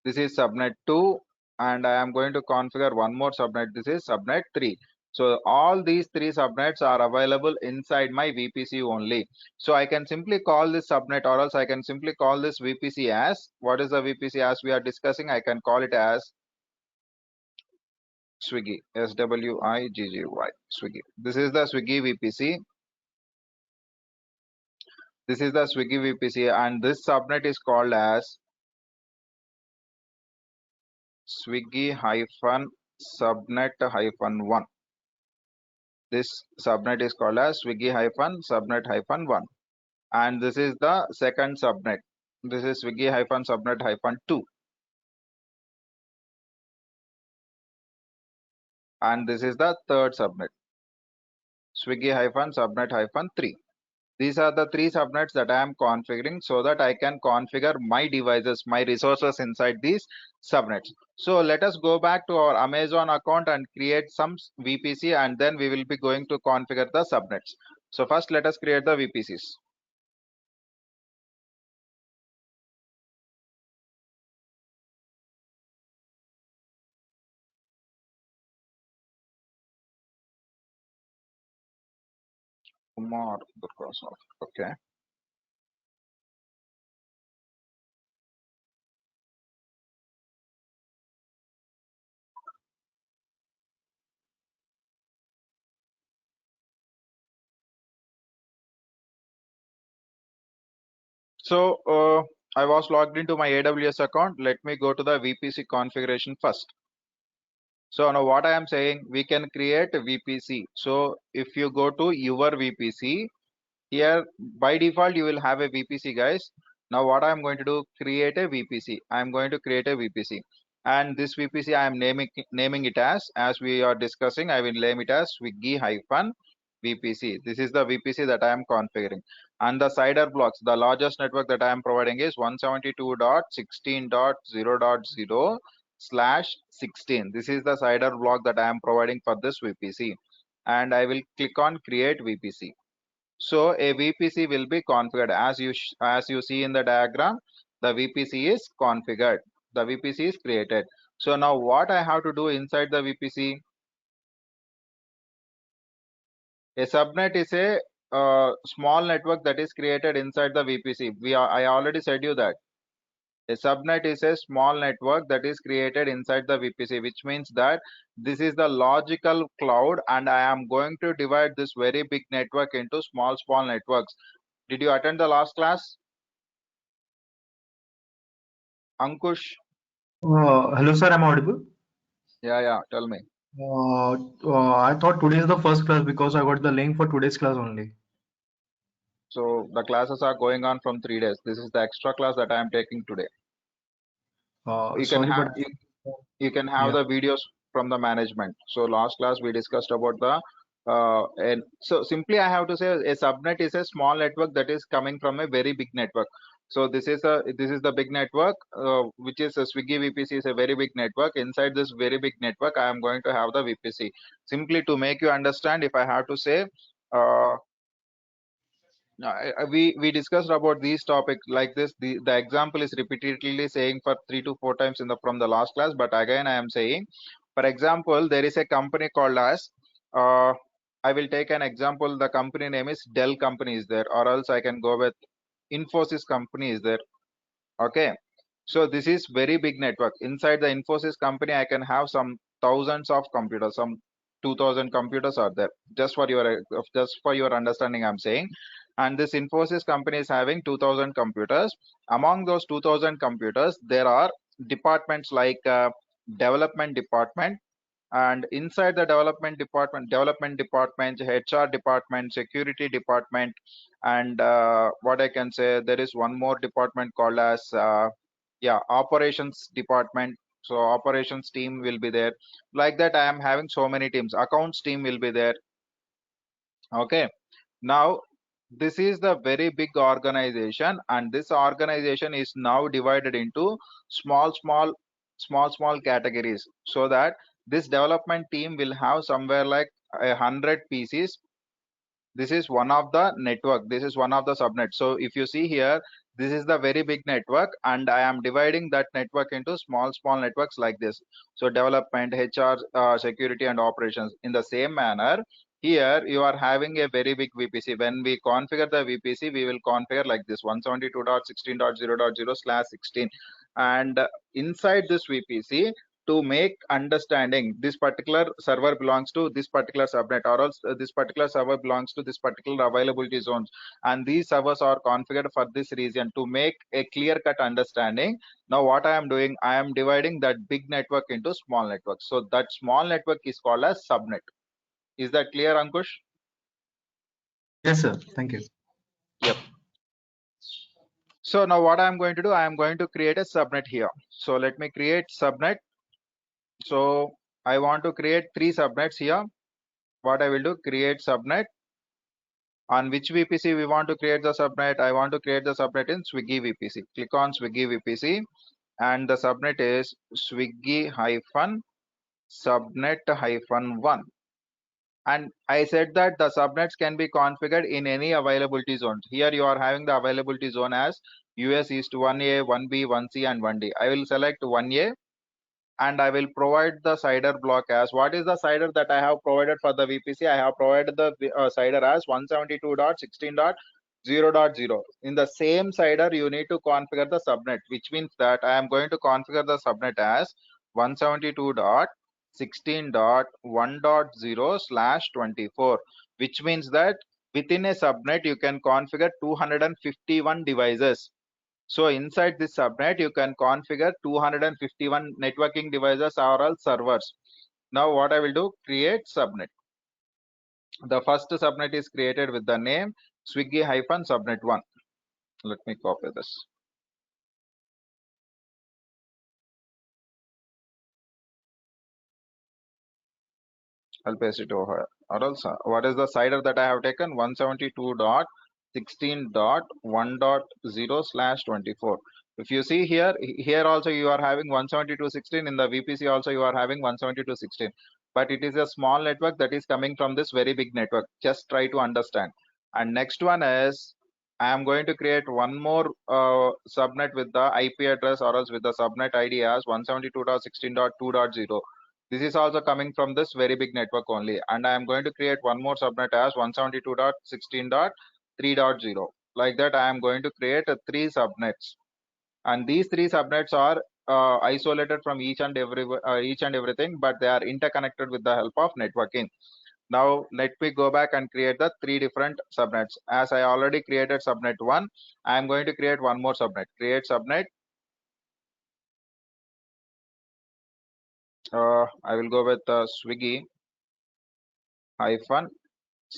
This is subnet 2, and I am going to configure one more subnet. This is subnet 3. So all these three subnets are available inside my VPC only. So I can simply call this subnet, or else I can simply call this VPC as, what is the VPC as we are discussing? I can call it as Swiggy, SWIGGY, Swiggy. This is the Swiggy VPC. This is the Swiggy VPC, and this subnet is called as Swiggy hyphen subnet hyphen 1. This subnet is called as Swiggy hyphen subnet hyphen 1, and this is the second subnet. This is Swiggy hyphen subnet hyphen 2, and this is the third subnet, Swiggy hyphen subnet hyphen 3. These are the three subnets that I am configuring so that I can configure my devices, my resources inside these subnets. So let us go back to our Amazon account and create some VPC, and then we will be going to configure the subnets. So first let us create the VPCs. DURGASOFT. Okay. So I was logged into my AWS account. Let me go to the VPC configuration first. So now what I am saying, we can create a VPC. So if you go to your VPC, here by default you will have a VPC, guys. Now what I'm going to do, create a VPC. I'm going to create a VPC, and this VPC I am naming it as we are discussing. I will name it as Swiggy-VPC. This is the VPC that I am configuring, and the CIDR blocks, the largest network that I am providing is 172.16.0.0/16. This is the CIDR block that I am providing for this VPC, and I will click on create VPC. So a VPC will be configured as you see in the diagram. The VPC is configured. The VPC is created. So now what I have to do inside the VPC? A subnet is a small network that is created inside the VPC. I already said you that. A subnet is a small network that is created inside the VPC, which means that this is the logical cloud, and I am going to divide this very big network into small networks. Did you attend the last class? Ankush? Hello, sir. I'm audible. Yeah. Tell me. I thought today is the first class because I got the link for today's class only. So the classes are going on from 3 days. This is the extra class that I am taking today. You can Sorry, have but you can have yeah, the videos from the management. So last class we discussed about the and so simply I have to say a subnet is a small network that is coming from a very big network. So this is the big network, which is a Swiggy VPC is a very big network. Inside this very big network, I am going to have the VPC. Simply to make you understand, if I have to say, we discussed about these topics like this. The example is repeatedly saying for 3 to 4 times in the from the last class, but again I am saying, for example, there is a company called as I will take an example. The company name is Dell company is there, or else I can go with Infosys company is there. Okay, so this is very big network. Inside the Infosys company, I can have some thousands of computers, some 2000 computers are there. Just for your understanding, I'm saying. And this Infosys company is having 2000 computers. Among those 2000 computers, there are departments like development department, and inside the development department, HR department, security department, and what I can say, there is one more department called as operations department. So operations team will be there. Like that, I am having so many teams. Accounts team will be there. Okay, now this is the very big organization, and this organization is now divided into small categories, so that this development team will have somewhere like 100 PCs. This is one of the network. This is one of the subnet. So if you see here, this is the very big network, and I am dividing that network into small networks like this. So development, HR, security, and operations. In the same manner, here you are having a very big VPC. When we configure the VPC, we will configure like this: 172.16.0.0/16, and inside this VPC, to make understanding, this particular server belongs to this particular subnet, or else this particular server belongs to this particular availability zones, and these servers are configured for this region. To make a clear cut understanding, now what I am doing, I am dividing that big network into small networks. So that small network is called as subnet. Is that clear, Ankush? yes, sir. Thank you. Yep. So now what I am going to do, I am going to create a subnet here. So let me create subnet. So I want to create 3 subnets here. What I will do, create subnet. On which VPC we want to create the subnet? I want to create the subnet in Swiggy VPC. Click on Swiggy VPC, and the subnet is Swiggy-subnet-1. And I said that the subnets can be configured in any availability zones. Here you are having the availability zone as US East 1A, 1B, 1C, and 1D. I will select 1A, and I will provide the CIDR block as, what is the CIDR that I have provided for the VPC? I have provided the CIDR as 172.16.0.0. In the same CIDR, you need to configure the subnet, which means that I am going to configure the subnet as 172.16.1.0/24, which means that within a subnet you can configure 251 devices. So inside this subnet you can configure 251 networking devices or all servers. Now what I will do, create subnet. The first subnet is created with the name swiggy-subnet1. Let me copy this. I'll paste it over here. Or else, what is the CIDR that I have taken? 172.16.1.0/24. If you see here, here also you are having 172.16. In the VPC also you are having 172.16. But it is a small network that is coming from this very big network. Just try to understand. And next one is, I am going to create one more subnet with the IP address or else with the subnet ID as 172.16.2.0. This is also coming from this very big network only, and I am going to create one more subnet as 172.16.3.0. Like that, I am going to create three subnets, and these three subnets are isolated from each and everything, but they are interconnected with the help of networking. Now let me go back and create the three different subnets. As I already created subnet 1, I am going to create one more subnet. Create subnet. I will go with Swiggy hyphen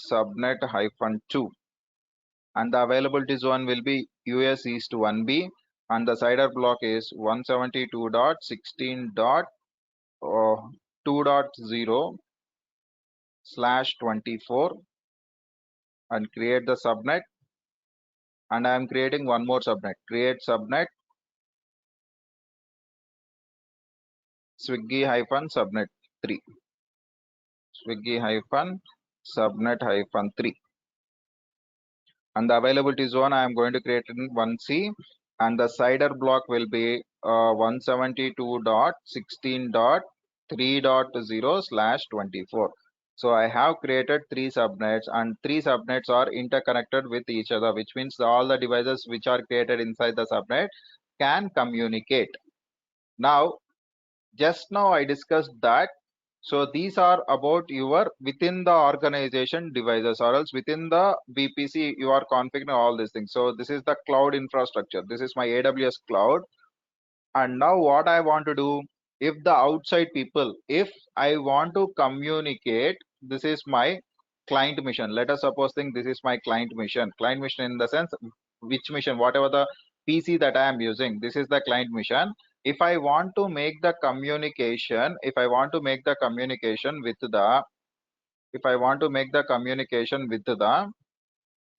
subnet hyphen 2, and the availability zone will be US East 1B, and the CIDR block is 172.16.2.0/24, and create the subnet. And I am creating one more subnet. Create subnet Swiggy hyphen subnet 3. Swiggy hyphen subnet hyphen 3. And the availability zone I am going to create in 1C, and the CIDR block will be 172.16.3.0/24. So I have created three subnets, and three subnets are interconnected with each other, which means all the devices which are created inside the subnet can communicate. Now, just now I discussed that. So these are about your within the organization devices, or else within the VPC you are configuring all these things. So this is the cloud infrastructure. This is my AWS cloud. And now what I want to do, if the outside people, if I want to communicate, this is my client mission. Let us suppose think this is my client mission. Client mission in the sense, which mission, whatever the PC that I am using, this is the client mission. If I want to make the communication, if I want to make the communication with the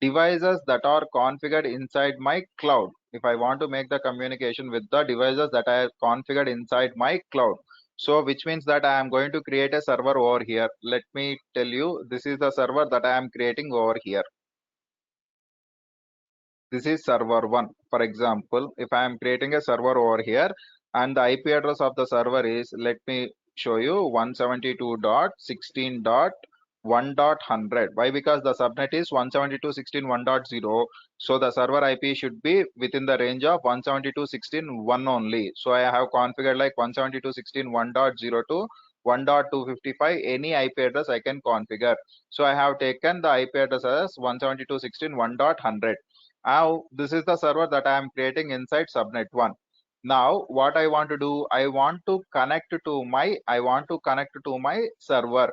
devices that are configured inside my cloud, if I want to make the communication with the devices that are configured inside my cloud, so which means that I am going to create a server over here. Let me tell you, this is the server that I am creating over here. This is server 1. For example, if I am creating a server over here, and the IP address of the server is, let me show you, 172.16.1.100. Why? Because the subnet is 172.16.1.0. So the server IP should be within the range of 172.16.1 only. So I have configured like 172.16.1.0 to 1.255. Any IP address I can configure. So I have taken the IP address as 172.16.1.100. Now this is the server that I am creating inside subnet 1. Now what I want to do, I want to connect to my server,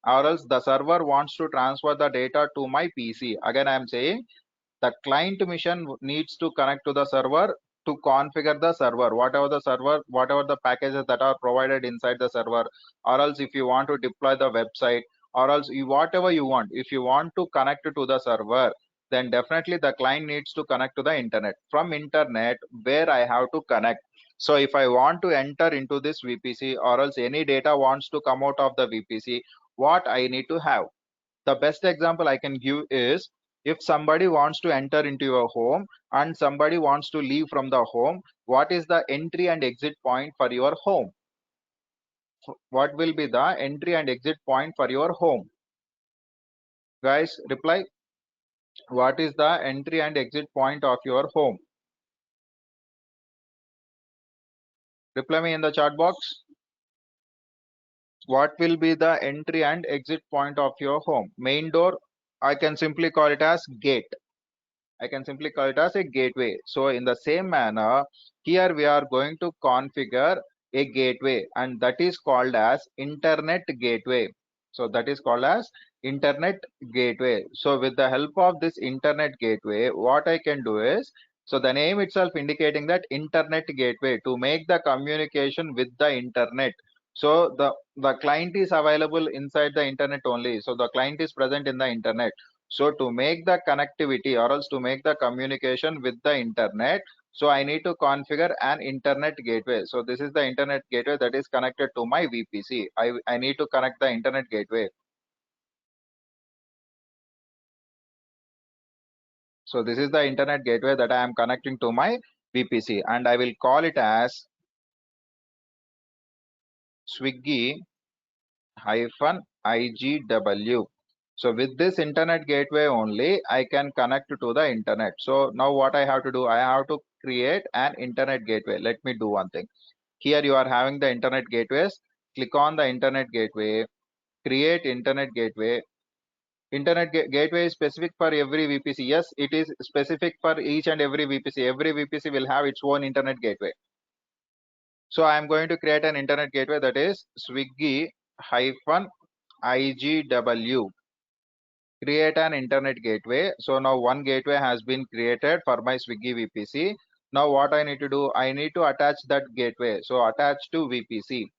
or else the server wants to transfer the data to my PC. Again I am saying the client mission needs to connect to the server to configure the server, whatever the packages that are provided inside the server, or else if you want to deploy the website, or else whatever you want, if you want to connect to the server, then definitely the client needs to connect to the internet. From internet, where I have to connect. So if I want to enter into this VPC, or else any data wants to come out of the VPC, what I need to have? The best example I can give is, if somebody wants to enter into your home and somebody wants to leave from the home, what is the entry and exit point for your home? What will be the entry and exit point for your home? Guys, reply. What is the entry and exit point of your home? Reply me in the chat box. What will be the entry and exit point of your home? Main door, I can simply call it as gate. I can simply call it as a gateway. So in the same manner, here we are going to configure a gateway, and that is called as internet gateway. So that is called as internet gateway. So with the help of this internet gateway, what I can do is, so the name itself indicating that internet gateway to make the communication with the internet. So the client is available inside the internet only. So the client is present in the internet. So to make the connectivity or else to make the communication with the internet, so I need to configure an internet gateway. So this is the internet gateway that is connected to my VPC. I need to connect the internet gateway. So this is the internet gateway that I am connecting to my VPC, and I will call it as Swiggy hyphen IGW. So with this internet gateway only, I can connect to the internet. So now what I have to do, I have to create an internet gateway. Let me do one thing. Here you are having the internet gateways. Click on the internet gateway, create internet gateway. Internet gateway is specific for every VPC. Yes, it is specific for each and every VPC. Every VPC will have its own internet gateway. So I am going to create an internet gateway that is Swiggy hyphen IGW. Create an internet gateway. So now one gateway has been created for my Swiggy VPC. Now what I need to do, I need to attach that gateway. So attach to VPC.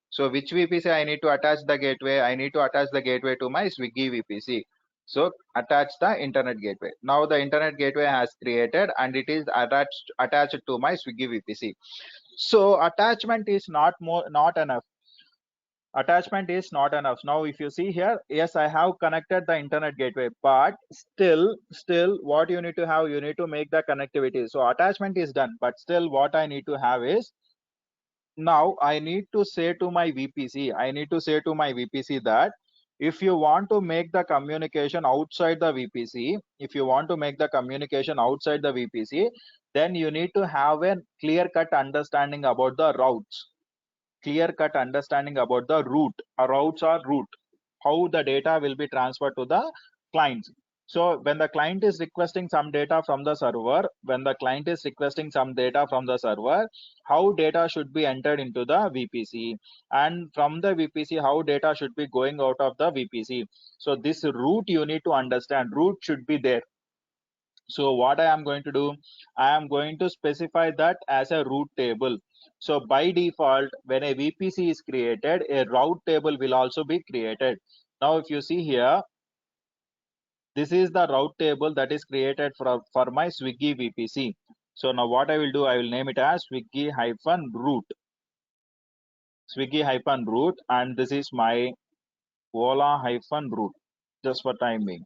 So which VPC I need to attach the gateway? I need to attach the gateway to my Swiggy VPC. So attach the internet gateway. Now the internet gateway has created and it is attached to my Swiggy VPC. So attachment is not enough. Attachment is not enough. Now if you see here, yes, I have connected the internet gateway, but still what you need to have, you need to make the connectivity. So attachment is done, but still what I need to have is, now I need to say to my VPC, that if you want to make the communication outside the VPC, then you need to have a clear-cut understanding about the routes. Clear-cut understanding about the route. Routes are route, how the data will be transferred to the clients. So when the client is requesting some data from the server, how data should be entered into the VPC, and from the VPC how data should be going out of the VPC. So this route you need to understand, route should be there. So what I am going to do, I am going to specify that as a route table. So by default, when a VPC is created, a route table will also be created. Now if you see here, this is the route table that is created for my Swiggy VPC. So now what I will do, I will name it as Swiggy hyphen route, and this is my Ola hyphen route, just for time being.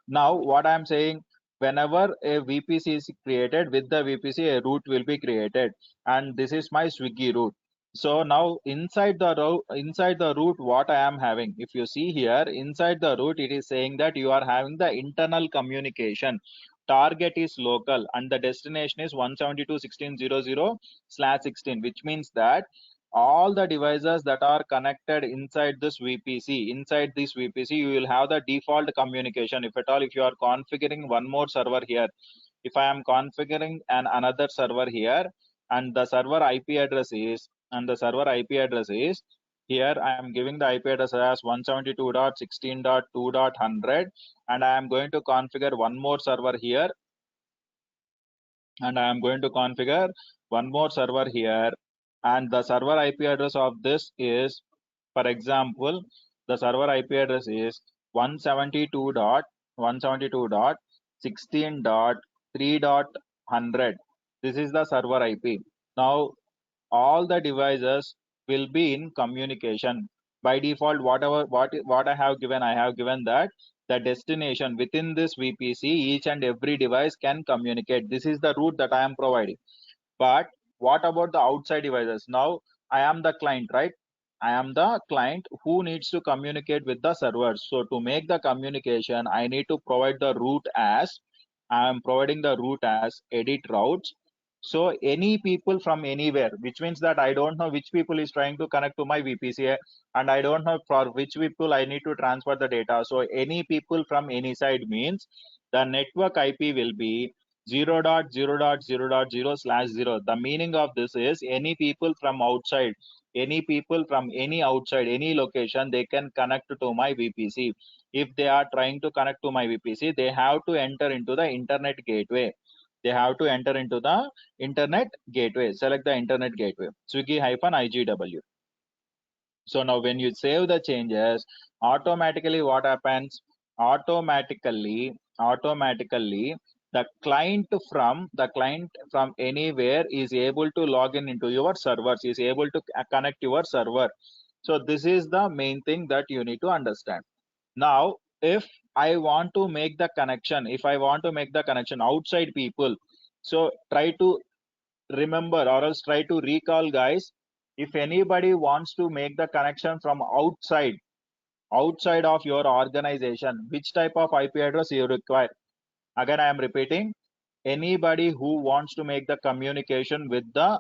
Now what I am saying, whenever a VPC is created, with the VPC a route will be created, and this is my Swiggy route. So now inside the route what I am having, if you see here inside the route, it is saying that you are having the internal communication. Target is local and the destination is 172.16.0.0/16, which means that all the devices that are connected inside this VPC, you will have the default communication. If at all, if you are configuring one more server here, if I am configuring another server here, and the server IP address is, here I am giving the IP address as 172.16.2.100, and I am going to configure one more server here, and the server IP address of this is, for example, the server IP address is 172.168.16.3.100. This is the server IP. Now all the devices will be in communication. By default, what I have given, that the destination within this VPC, each and every device can communicate. This is the route that I am providing. But what about the outside devices? Now I am the client, right? I am the client who needs to communicate with the servers. So to make the communication, I need to provide the route as, I am providing the route as edit routes. So any people from anywhere, which means that I don't know which people is trying to connect to my VPC, and I don't know for which people I need to transfer the data. So any people from any side means the network IP will be 0.0.0.0/0. The meaning of this is any people from outside, any people from any outside, any location, they can connect to my VPC. If they are trying to connect to my VPC, they have to enter into the internet gateway. They have to enter into the internet gateway. Select the internet gateway, Swiggy-IGW. So now when you save the changes, automatically what happens? Automatically, the client from anywhere is able to log in into your servers, is able to connect your server. So this is the main thing that you need to understand. Now, if I want to make the connection, outside people, so try to remember or else try to recall, guys. If anybody wants to make the connection from outside of your organization, which type of IP address you require? Again, I am repeating, anybody who wants to make the communication with the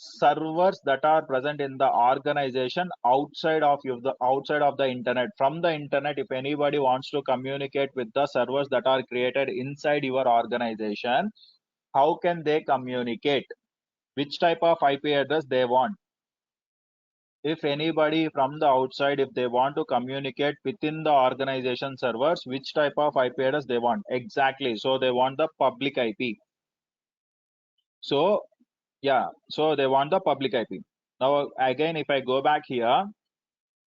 servers that are present in the organization outside of the internet, from the internet, if anybody wants to communicate with the servers that are created inside your organization, how can they communicate? Which type of IP address they want? If anybody from the outside, if they want to communicate within the organization servers, which type of IP address they want? Exactly. So they want the public IP. So yeah, so they want the public IP. Now again, if I go back here,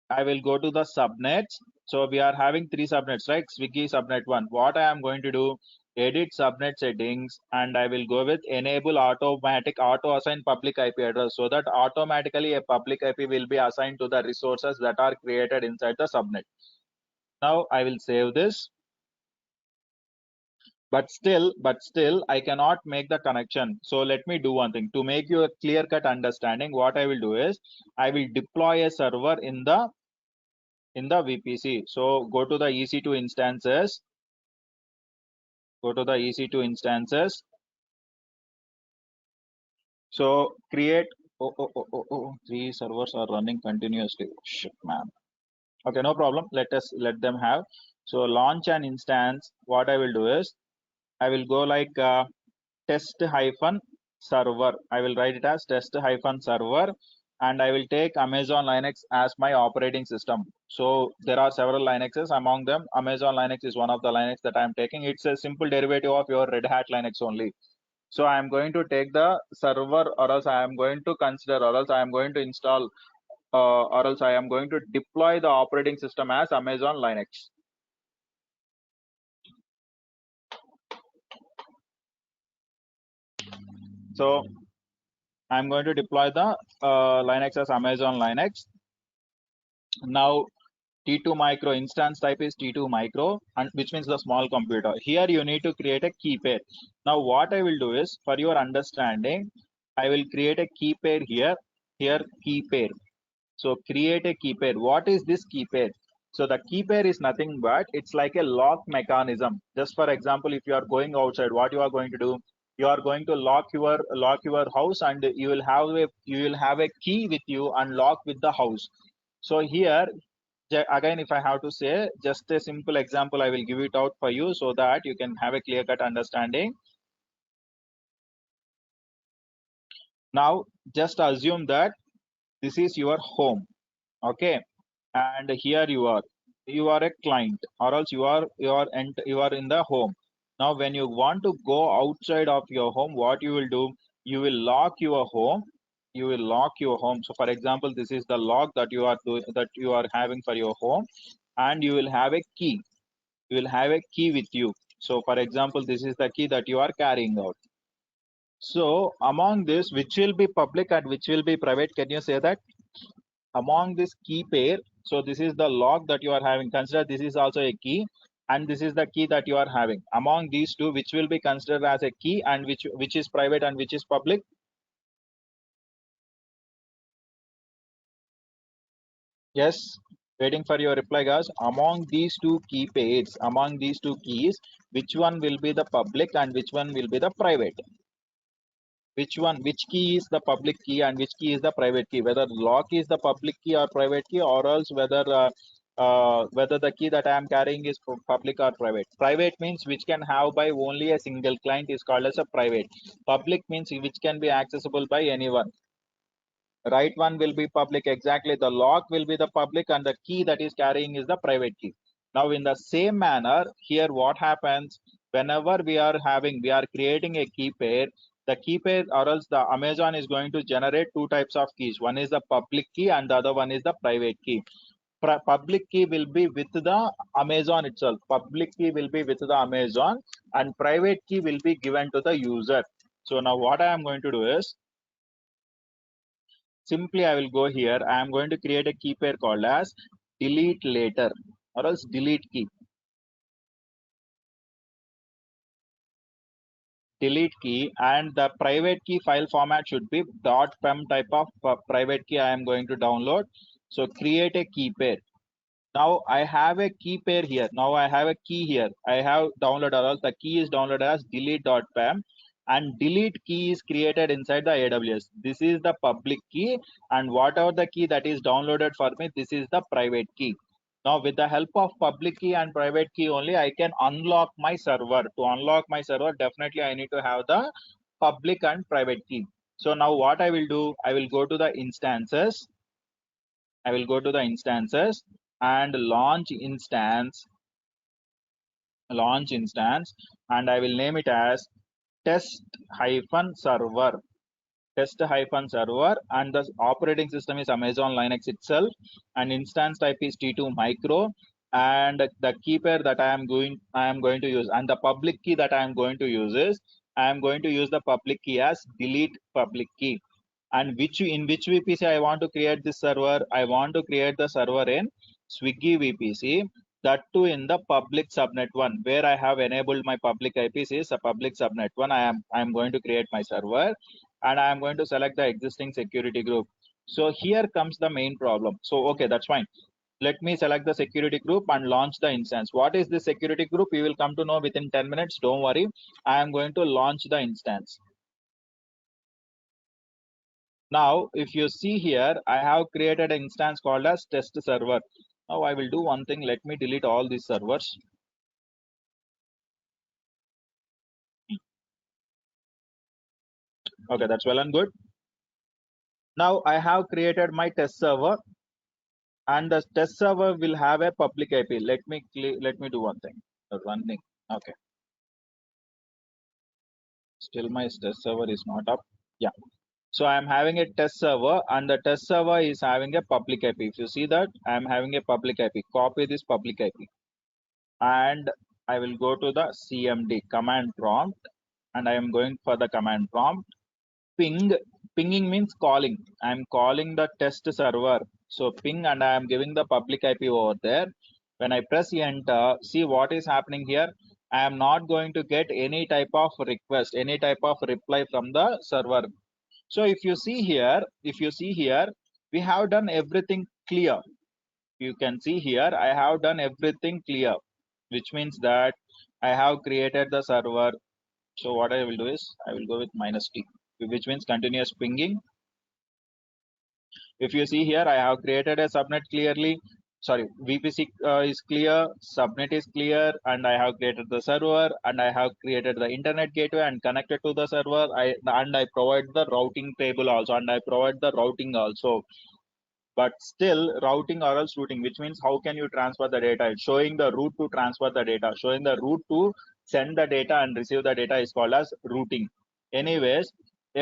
I will go to the subnets. So we are having 3 subnets, right? Swiggy subnet 1. What I am going to do, edit subnet settings, and I will go with enable automatic auto assign public IP address, so that automatically a public IP will be assigned to the resources that are created inside the subnet. Now I will save this. But still I cannot make the connection. So let me do one thing to make you a clear cut understanding. What I will do is I will deploy a server in the VPC. So go to the EC2 instances. So create. 3 servers are running continuously. Shit, man. Okay, no problem. Let them have. So launch an instance. What I will do is I will go like test-server. I will write it as test-server, and I will take Amazon Linux as my operating system. So there are several Linuxes. Among them, Amazon Linux is one of the Linux that I am taking. It's a simple derivative of your Red Hat Linux only. So I am going to take the server, or else I am going to consider, or else I am going to install, or else I am going to deploy the operating system as Amazon Linux. So I'm going to deploy the Linux as Amazon Linux. Now T2 micro instance type is T2 micro, and which means the small computer. Here you need to create a key pair. Now what I will do is, for your understanding, I will create a key pair here key pair. So create a key pair. What is this key pair? So the key pair is nothing but it's like a lock mechanism. Just for example, if you are going outside, what you are going to do? You are going to lock your house, and you will have a key with you and lock with the house. So here again, if I have to say just a simple example, I will give it out for you so that you can have a clear cut understanding. Now just assume that this is your home, okay, and here you are a client, or else you are in the home. Now when you want to go outside of your home, what you will do? You will lock your home. So for example, this is the lock that you are having for your home, and you will have a key. With you. So for example, this is the key that you are carrying out. So among this, which will be public and which will be private? Can you say that? Among this key pair, so this is the lock that you are having. Consider this is also a key, and this is the key that you are having. Among these two, which will be considered as a key, and which is private and which is public? Yes, waiting for your reply, guys. Among these two key pairs, among these two keys, which one will be the public and which one will be the private? which key is the public key and which key is the private key, whether lock is the public key or private key, or else whether the key that I am carrying is public or private. Private means which can have by only a single client is called as a private. Public means which can be accessible by anyone. Right one will be public, exactly. The lock will be the public and the key that is carrying is the private key. Now in the same manner, here what happens, whenever we are creating a key pair, the key pair or else the Amazon is going to generate two types of keys. One is the public key and the other one is the private key. Public key will be with the Amazon itself. Public key will be with the Amazon and private key will be given to the user. So now what I am going to do is, simply I will go here. I am going to create a key pair called as delete later or else delete key. Delete key, and the private key file format should be .pem type of private key I am going to download. So create a key pair. Now I have a key pair here. Now I have a key here. I have downloaded, or else the key is downloaded as delete.pem, and delete key is created inside the AWS. This is the public key, and whatever the key that is downloaded for me, this is the private key. Now with the help of public key and private key only, I can unlock my server. To unlock my server, definitely I need to have the public and private key. So now what I will do, I will go to the instances. I will go to the instances and launch instance, and I will name it as test-server. Test-server, and the operating system is Amazon Linux itself, and instance type is T2 micro, and the key pair that I am going to use, and the public key that I am going to use is, I am going to use the public key as delete public key. And in which VPC I want to create this server? I want to create the server in Swiggy VPC, that too in the public subnet one, where I have enabled my public IPs is a public subnet one. I am going to create my server, and I am going to select the existing security group. So here comes the main problem. So okay, that's fine. Let me select the security group and launch the instance. What is the security group? You will come to know within 10 minutes. Don't worry. I am going to launch the instance. Now, if you see here, I have created an instance called as test server. Now I will do one thing. Let me delete all these servers. Okay, that's well and good. Now I have created my test server, and the test server will have a public IP. Let me do one thing. Running. Okay. Still my test server is not up. Yeah. So I am having a test server, and the test server is having a public IP. If you see that, I am having a public IP. Copy this public IP, and I will go to the CMD command prompt, and I am going for the command prompt. Pinging means calling. I am calling the test server. So ping, and I am giving the public IP over there. When I press enter, see what is happening here. I am not going to get any type of request, any type of reply from the server. So if you see here, we have done everything clear. You can see here, I have done everything clear, which means that I have created the server. So what I will do is, I will go with -t, which means continuous pinging. If you see here, I have created a subnet clearly. Sorry, VPC is clear, subnet is clear, and I have created the server, and I have created the internet gateway and connected to the server. And I provide the routing table also, and I provide the routing also. But still, routing or else routing, which means how can you transfer the data? It's showing the route to transfer the data, showing the route to send the data and receive the data is called as routing. Anyways,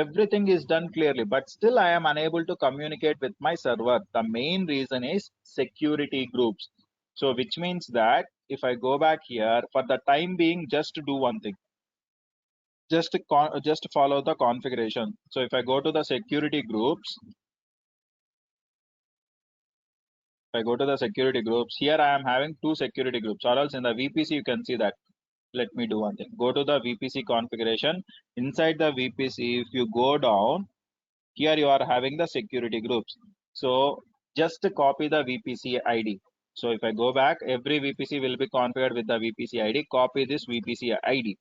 everything is done clearly, but still I am unable to communicate with my server. The main reason is security groups. So which means that if I go back here, for the time being, just to do one thing, just follow the configuration. So if I go to the security groups, if I go to the security groups, here I am having two security groups, or else in the VPC you can see that. Let me do one thing. Go to the VPC configuration. Inside the VPC, if you go down, here you are having the security groups. So just copy the VPC ID. So if I go back, every VPC will be configured with the VPC ID. Copy this VPC ID.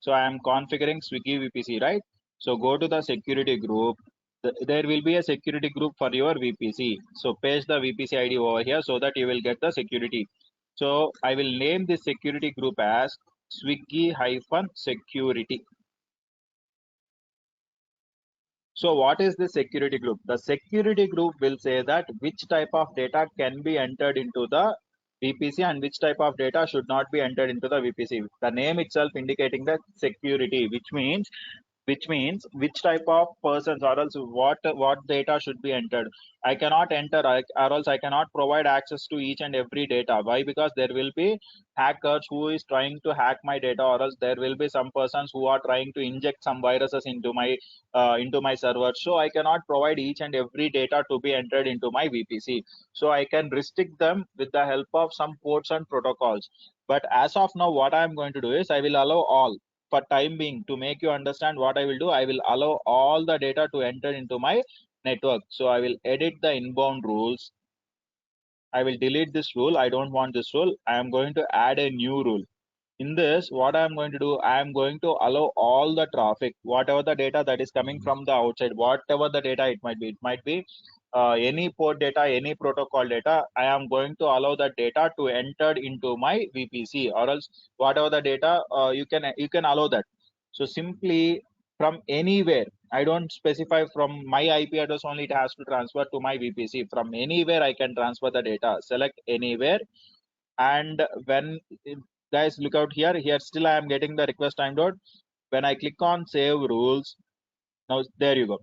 So I am configuring Swiggy VPC, right? So go to the security group. There will be a security group for your VPC. So paste the VPC ID over here so that you will get the security. So I will name this security group as Swiggy-security. So what is the security group? The security group will say that which type of data can be entered into the VPC and which type of data should not be entered into the VPC. The name itself indicating the security, which means which type of persons or else what data should be entered. I cannot enter or else I cannot provide access to each and every data. Why? Because there will be hackers who is trying to hack my data, or else there will be some persons who are trying to inject some viruses into my server. So I cannot provide each and every data to be entered into my VPC. So I can restrict them with the help of some ports and protocols. But as of now, what I am going to do is I will allow all. For time being, to make you understand what I will do, I will allow all the data to enter into my network. So I will edit the inbound rules. I will delete this rule. I don't want this rule. I am going to add a new rule. In this, what I am going to do, I am going to allow all the traffic, whatever the data that is coming from the outside, whatever the data it might be any port data, any protocol data. I am going to allow that data to enter into my VPC, or else whatever the data you can allow that. So simply from anywhere, I don't specify from my IP address only, it has to transfer to my VPC. From anywhere I can transfer the data. Select anywhere, and when guys look out here still I am getting the request timed out. When I click on save rules, now there you go,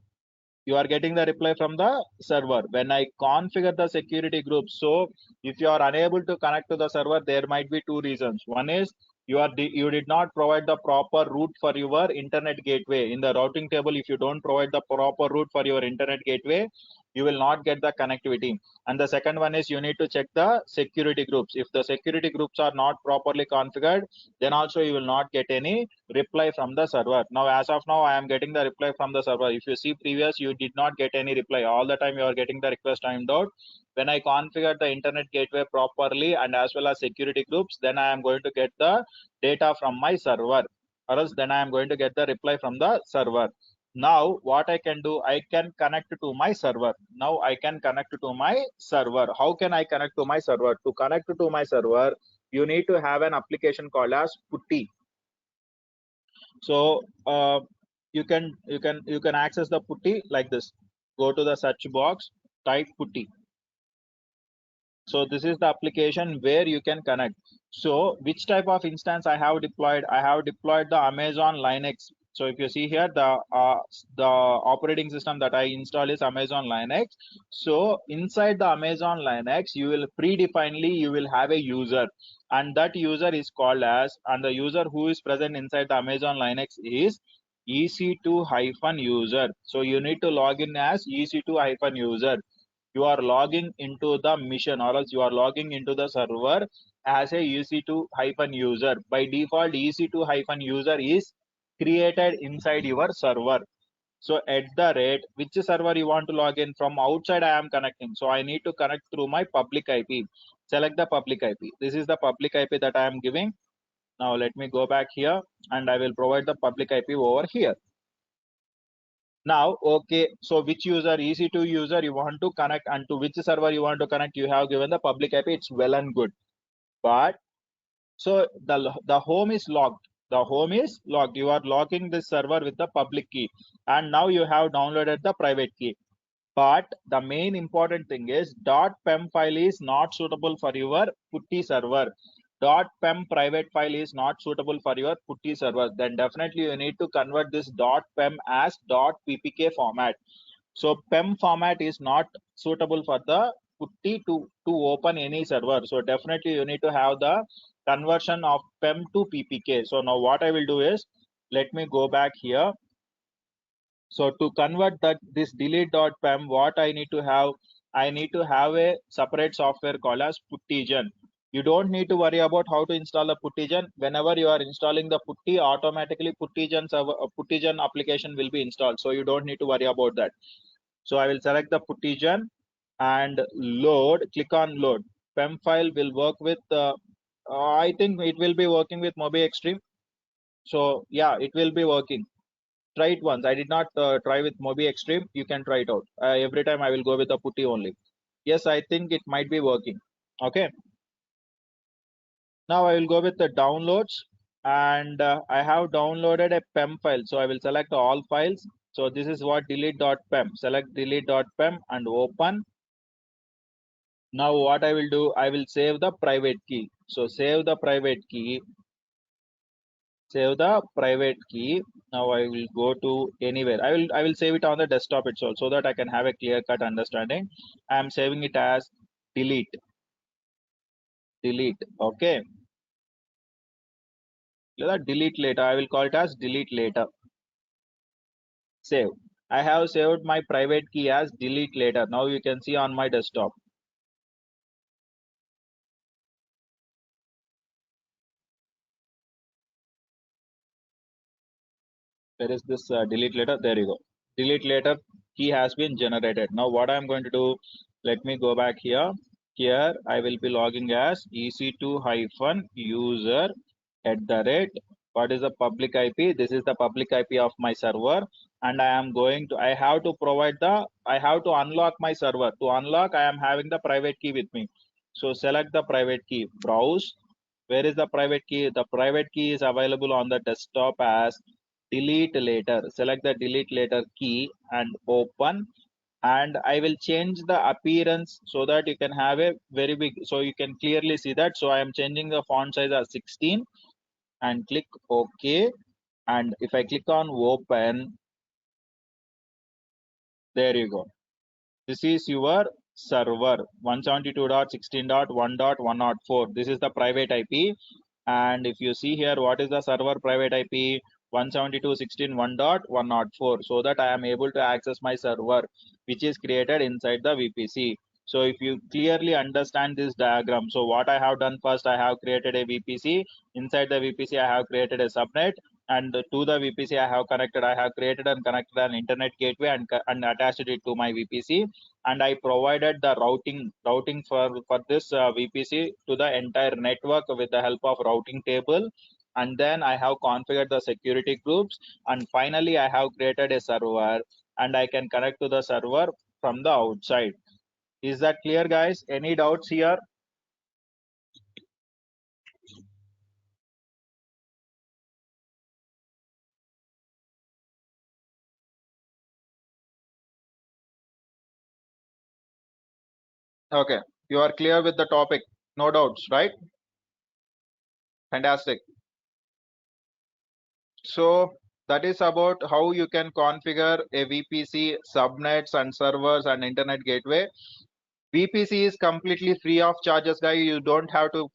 you are getting the reply from the server. When I configure the security group, so if you are unable to connect to the server, there might be two reasons. One is you did not provide the proper route for your internet gateway. In the routing table, if you don't provide the proper route for your internet gateway, you will not get the connectivity. And the second one is you need to check the security groups. If the security groups are not properly configured, then also you will not get any reply from the server. Now as of now I am getting the reply from the server. If you see previous, you did not get any reply. All the time you are getting the request timed out. When I configure the internet gateway properly and as well as security groups, then I am going to get the data from my server, or else then I am going to get the reply from the server. Now what I can do, I can connect to my server. Now I can connect to my server. How can I connect to my server? To connect to my server, you need to have an application called as putty. So you can access the putty like this. Go to the search box, type putty. So this is the application where you can connect. So which type of instance I have deployed? I have deployed the Amazon Linux. So if you see here, the operating system that I install is Amazon Linux. So inside the Amazon Linux, you will predefinedly you will have a user, and that user is called as, and the user who is present inside the Amazon Linux is EC2-user. So you need to log in as EC2-user. You are logging into the mission, or else you are logging into the server as a EC2-user. By default, EC2-user is created inside your server. So at the rate, which server you want to log in from, outside I am connecting. So I need to connect through my public IP. Select the public IP. This is the public IP that I am giving. Now let me go back here and I will provide the public IP over here. Now, okay, so which user, EC2 user you want to connect, and to which server you want to connect, you have given the public IP, it's well and good. But so the home is locked. The home is locked. You are locking this server with the public key, and now you have downloaded the private key. But the main important thing is .pem file is not suitable for your putty server. .pem private file is not suitable for your putty server. Then definitely you need to convert this .pem as .ppk format. So PEM format is not suitable for the putty to open any server. So definitely you need to have the conversion of PEM to PPK. So now what I will do is, let me go back here. So to convert this delete.pem, what I need to have, I need to have a separate software called as Puttigen. You don't need to worry about how to install the Puttigen. Whenever you are installing the putty, automatically Puttigen application will be installed. So you don't need to worry about that. So I will select the Puttigen and load, click on load. PEM file will work with, I think it will be working with Mobi Extreme. So yeah, it will be working. Try it once. I did not try with Mobi Extreme. You can try it out. Every time I will go with the putty only. Yes, I think it might be working. Okay. Now I will go with the downloads, and I have downloaded a PEM file. So I will select all files. So this is what delete.pem. Select delete.pem and open. Now what I will do, I will save the private key. So save the private key. Save the private key. Now I will go to anywhere. I will save it on the desktop itself so that I can have a clear cut understanding. I am saving it as delete. Okay. Delete later. I will call it as delete later. Save. I have saved my private key as delete later. Now you can see on my desktop. There is this delete later. There you go. Delete later key has been generated. Now what I'm going to do, let me go back here. Here I will be logging as ec2-user what is the public IP? This is the public IP of my server, and I am going to, I have to unlock my server. To unlock, I am having the private key with me. So select the private key, browse. Where is the private key? The private key is available on the desktop as delete later. Select the delete later key and open. And I will change the appearance so that you can have a very big, so you can clearly see that. So I am changing the font size as 16 and click OK. And if I click on open, there you go. This is your server 172.16.1.104. This is the private IP. And if you see here, what is the server private IP? 172.16.1.104. So that I am able to access my server, which is created inside the VPC. So if you clearly understand this diagram, so what I have done first, I have created a VPC. Inside the VPC, I have created a subnet, and to the VPC I have created and connected an internet gateway and attached it to my VPC, and I provided the routing for this VPC to the entire network with the help of routing table, and then I have configured the security groups, and finally I have created a server, and I can connect to the server from the outside. Is that clear, guys? Any doubts here? Okay, you are clear with the topic, no doubts, right? Fantastic. So that is about how you can configure a VPC, subnets and servers and internet gateway. VPC is completely free of charges, guys. You don't have to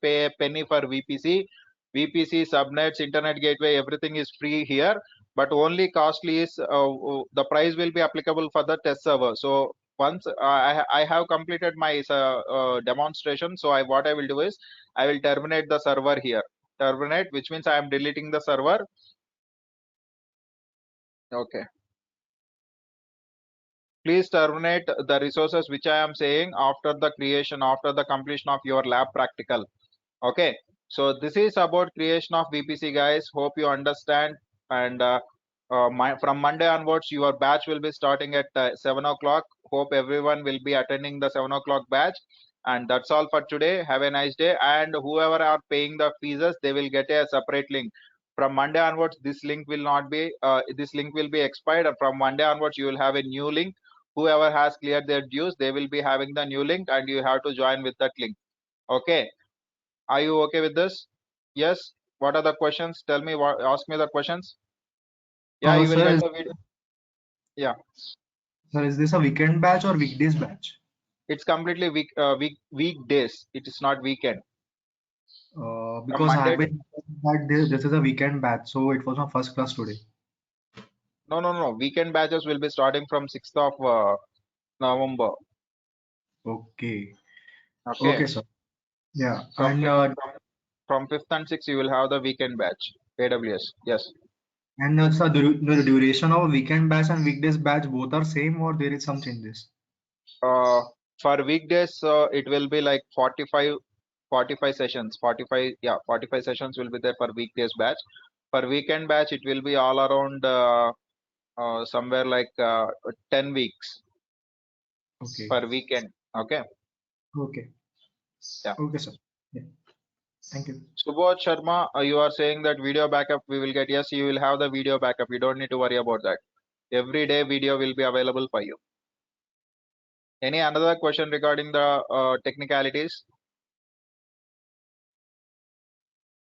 pay a penny for VPC. VPC, subnets, internet gateway, everything is free here, but only costly is the price will be applicable for the test server. So once I have completed my demonstration, so what I will do is I will terminate the server here. Terminate, which means I am deleting the server. Okay. Please terminate the resources which I am saying after the completion of your lab practical. Okay, so this is about creation of VPC, guys. Hope you understand. And from Monday onwards, your batch will be starting at 7 o'clock. Hope everyone will be attending the 7 o'clock batch. And that's all for today. Have a nice day. And whoever are paying the fees, they will get a separate link. From Monday onwards, this link will not be. This link will be expired. From Monday onwards, you will have a new link. Whoever has cleared their dues, they will be having the new link, and you have to join with that link. Okay. Are you okay with this? Yes. What are the questions? Tell me. Ask me the questions. Yeah, you will Sir, get the video. Yeah. sir, is this a weekend batch or weekdays batch? It's completely weekdays. It is not weekend. From Because Monday. I've been that this is a weekend batch, so it was my first class today. No. Weekend batches will be starting from 6th of November. Okay. Okay. Okay, sir. Yeah. From And from 5th and 6th, you will have the weekend batch. AWS. Yes. sir, the duration of a weekend batch and weekdays batch both are same, or there is some changes? For weekdays, it will be like 45 sessions. 45 sessions will be there for weekdays batch. per weekend batch, it will be all around somewhere like 10 weeks Okay. per weekend. Okay. Okay. Yeah. Okay, sir. Yeah. Thank you. Subodh Sharma, you are saying that video backup we will get. Yes, you will have the video backup. You don't need to worry about that. Every day video will be available for you. Any another question regarding the technicalities?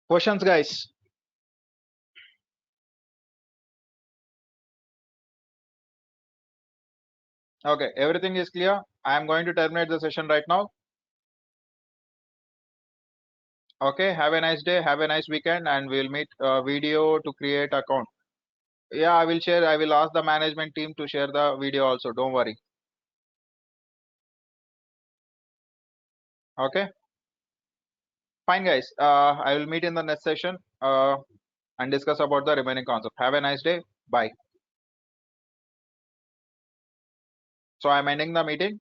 Questions, guys? Okay, everything is clear. I am going to terminate the session right now. Okay, have a nice day, have a nice weekend, and we'll meet video to create account. Yeah, I will share. I will ask the management team to share the video also. Don't worry. Okay, fine, guys. I will meet in the next session and discuss about the remaining concept. Have a nice day. Bye. So I'm ending the meeting.